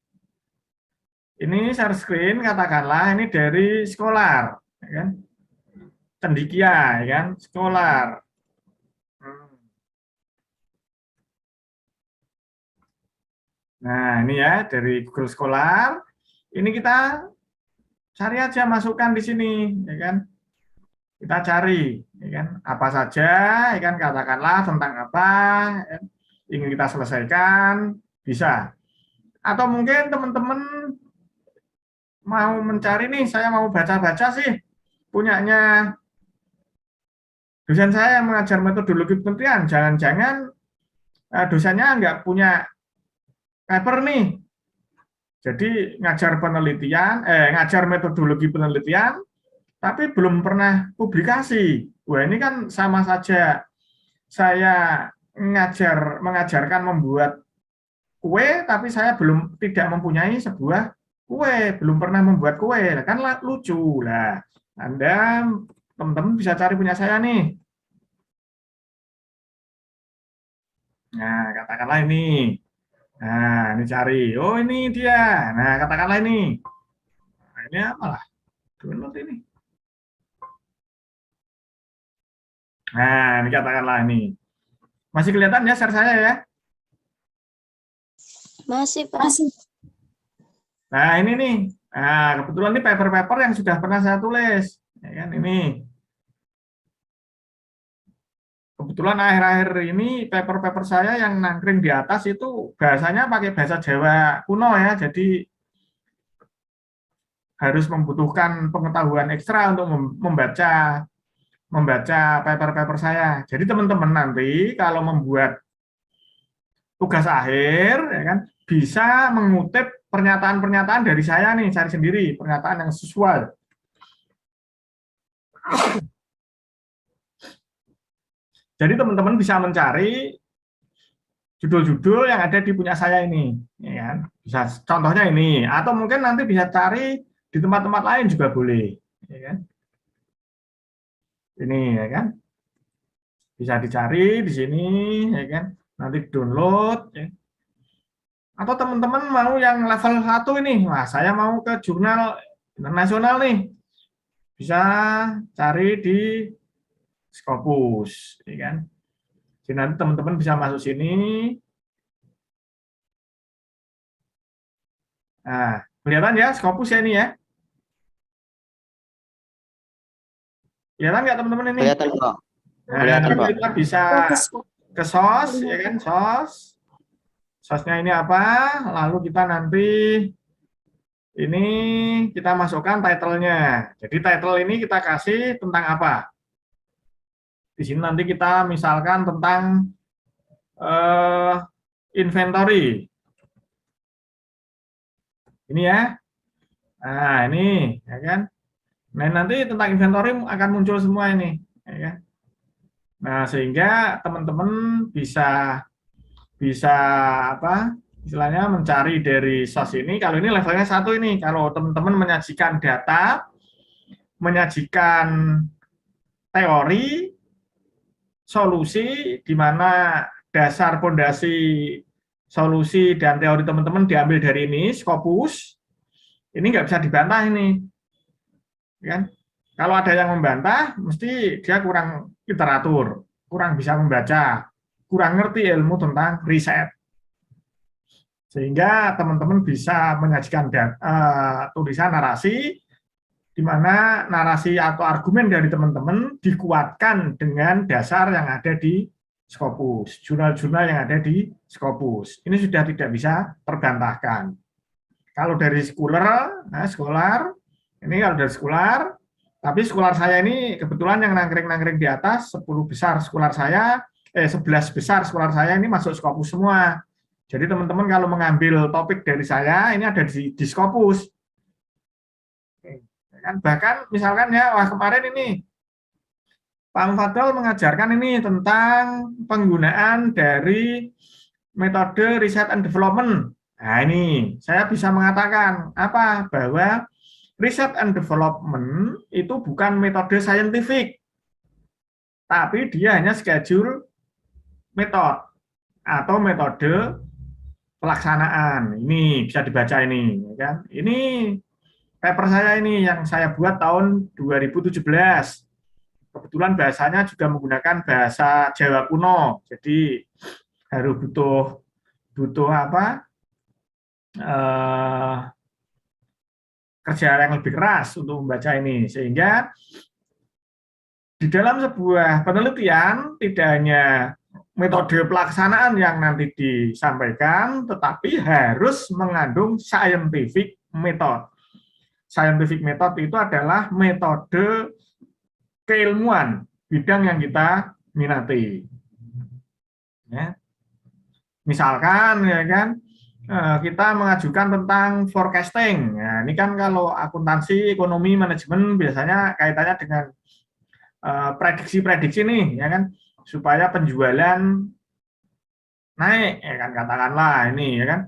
Ini share screen, katakanlah ini dari Scholar, ya kan? Cendikia, ya kan? Scholar. Nah, ini ya dari Google Scholar. Ini kita cari aja, masukkan di sini, ya kan? Kita cari, ya kan? Apa saja, ya kan? Katakanlah tentang apa, ya, ingin kita selesaikan, bisa. Atau mungkin teman-teman mau mencari nih, saya mau baca-baca sih, punyanya dosen saya yang mengajar metodologi penelitian. Jangan-jangan dosennya nggak punya paper nih. Jadi ngajar penelitian, ngajar metodologi penelitian, tapi belum pernah publikasi. Wah, ini kan sama saja saya mengajarkan membuat kue, tapi saya tidak mempunyai sebuah kue, belum pernah membuat kue. Kan lucu lah. Anda, teman-teman bisa cari punya saya nih. Nah, katakanlah ini. Nah, ini cari. Oh, ini dia. Nah, katakanlah ini. Nah, ini apalah? Download ini. Nah, ini katakanlah ini. Masih kelihatan ya share saya ya? Masih, Pak. Nah, ini nih. Nah, kebetulan ini paper-paper yang sudah pernah saya tulis. Ya kan, ini. Kebetulan akhir-akhir ini paper-paper saya yang nangkring di atas itu bahasanya pakai bahasa Jawa kuno ya, jadi harus membutuhkan pengetahuan ekstra untuk membaca paper-paper saya. Jadi teman-teman nanti kalau membuat tugas akhir, ya kan, bisa mengutip pernyataan-pernyataan dari saya nih, cari sendiri pernyataan yang sesuai. Jadi teman-teman bisa mencari judul-judul yang ada di punya saya ini, ya kan? Bisa contohnya ini, atau mungkin nanti bisa cari di tempat-tempat lain juga boleh, ya kan? Ini, ya kan? Bisa dicari di sini, ya kan? Nanti download, ya. Atau teman-teman mau yang level 1 ini, wah saya mau ke jurnal internasional nih, bisa cari di Scopus, ya kan? Jadi nanti teman-teman bisa masuk sini. Nah, kelihatan ya Scopus ya ini ya? Kelihatan nggak teman-teman ini? Kelihatan, Pak. Nah, Kelihatan, Pak. kita bisa ke SOS, ya kan? SOS. SOS-nya ini apa? Lalu kita nanti ini kita masukkan title-nya. Jadi title ini kita kasih tentang apa? Di sini nanti kita misalkan tentang inventory. Ini ya. Nah, ini ya kan. Nah, nanti tentang inventory akan muncul semua ini, ya kan. Nah, sehingga teman-teman bisa apa? Istilahnya mencari dari source ini. Kalau ini levelnya 1 ini. Kalau teman-teman menyajikan data, menyajikan teori, solusi di mana dasar pondasi solusi dan teori teman-teman diambil dari ini Scopus, ini nggak bisa dibantah ini, kan? Kalau ada yang membantah, mesti dia kurang literatur, kurang bisa membaca, kurang ngerti ilmu tentang riset, sehingga teman-teman bisa menyajikan tulisan narasi di mana narasi atau argumen dari teman-teman dikuatkan dengan dasar yang ada di Scopus, jurnal-jurnal yang ada di Scopus. Ini sudah tidak bisa terbantahkan. Kalau dari Scholar, ini kalau dari Scholar, tapi Scholar saya ini kebetulan yang nangkring-nangkring di atas, 10 besar Scholar saya, 11 besar Scholar saya ini masuk Scopus semua. Jadi teman-teman kalau mengambil topik dari saya, ini ada di Scopus. Bahkan misalkan ya, wah kemarin ini Pak Mufaddal mengajarkan ini tentang penggunaan dari metode research and development. Nah ini saya bisa mengatakan apa, bahwa research and development itu bukan metode saintifik, tapi dia hanya schedule method atau metode pelaksanaan. Ini bisa dibaca ini, ya kan? Ini paper saya ini yang saya buat tahun 2017. Kebetulan bahasanya juga menggunakan bahasa Jawa kuno, jadi harus butuh apa? Kerja yang lebih keras untuk membaca ini, sehingga di dalam sebuah penelitian tidak hanya metode pelaksanaan yang nanti disampaikan, tetapi harus mengandung scientific method. Scientific method itu adalah metode keilmuan bidang yang kita minati. Ya. Misalkan, ya kan, kita mengajukan tentang forecasting. Nah, ini kan kalau akuntansi, ekonomi, manajemen biasanya kaitannya dengan prediksi-prediksi nih, ya kan, supaya penjualan naik, ya kan, katakanlah ini, ya kan.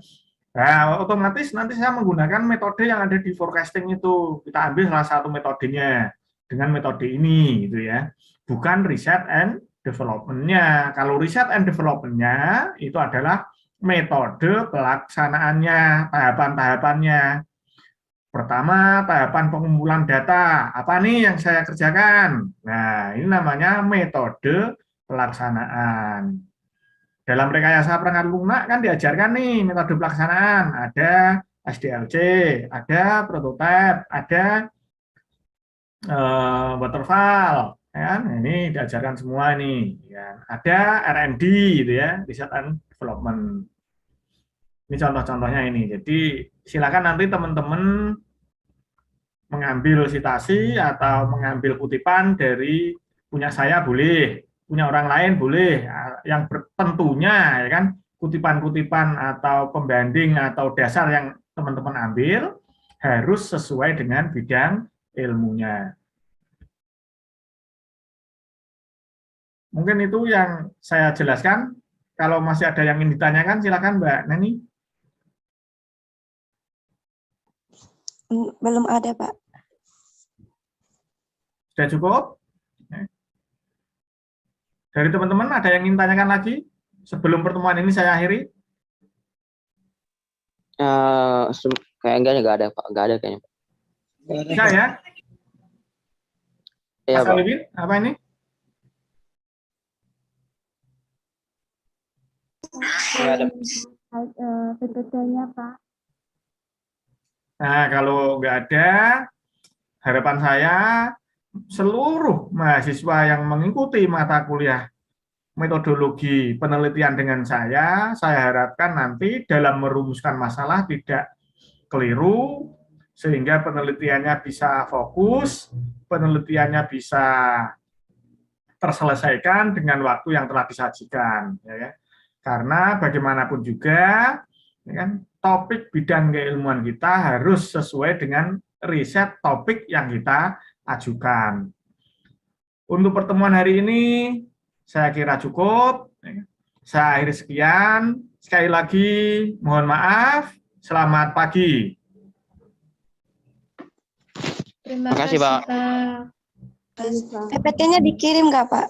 Nah, otomatis nanti saya menggunakan metode yang ada di forecasting itu. Kita ambil salah satu metodenya dengan metode ini, gitu ya. Bukan research and development-nya. Kalau research and development-nya itu adalah metode pelaksanaannya, tahapan-tahapannya. Pertama, tahapan pengumpulan data. Apa nih yang saya kerjakan? Nah, ini namanya metode pelaksanaan. Dalam rekayasa perangkat lunak kan diajarkan nih metode pelaksanaan. Ada SDLC, ada prototype, ada waterfall. Ya, ini diajarkan semua nih. Ya. Ada R&D, gitu ya, Research and Development. Ini contoh-contohnya ini. Jadi silakan nanti teman-teman mengambil sitasi atau mengambil kutipan dari punya saya boleh, punya orang lain boleh. Yang tentunya, ya kan, kutipan-kutipan atau pembanding atau dasar yang teman-teman ambil harus sesuai dengan bidang ilmunya. Mungkin itu yang saya jelaskan. Kalau masih ada yang ingin ditanyakan, silakan Mbak Neni. Belum ada, Pak. Sudah cukup? Dari teman-teman ada yang ingin tanyakan lagi sebelum pertemuan ini saya akhiri? Kayaknya nggak ada, Pak. Nggak ada kayaknya. Bisa ya? Iya, Pak. Apa ini? PPT-nya, Pak. Nah, kalau nggak ada, harapan saya seluruh mahasiswa yang mengikuti mata kuliah metodologi penelitian dengan saya harapkan nanti dalam merumuskan masalah tidak keliru, sehingga penelitiannya bisa fokus, penelitiannya bisa terselesaikan dengan waktu yang telah disajikan. Ya. Karena bagaimanapun juga, ya kan, topik bidang keilmuan kita harus sesuai dengan riset topik yang kita ajukan. Untuk pertemuan hari ini, saya kira cukup. Saya akhiri sekian. Sekali lagi, mohon maaf. Selamat pagi. Terima kasih, Pak. Pak. PPT-nya dikirim nggak, Pak?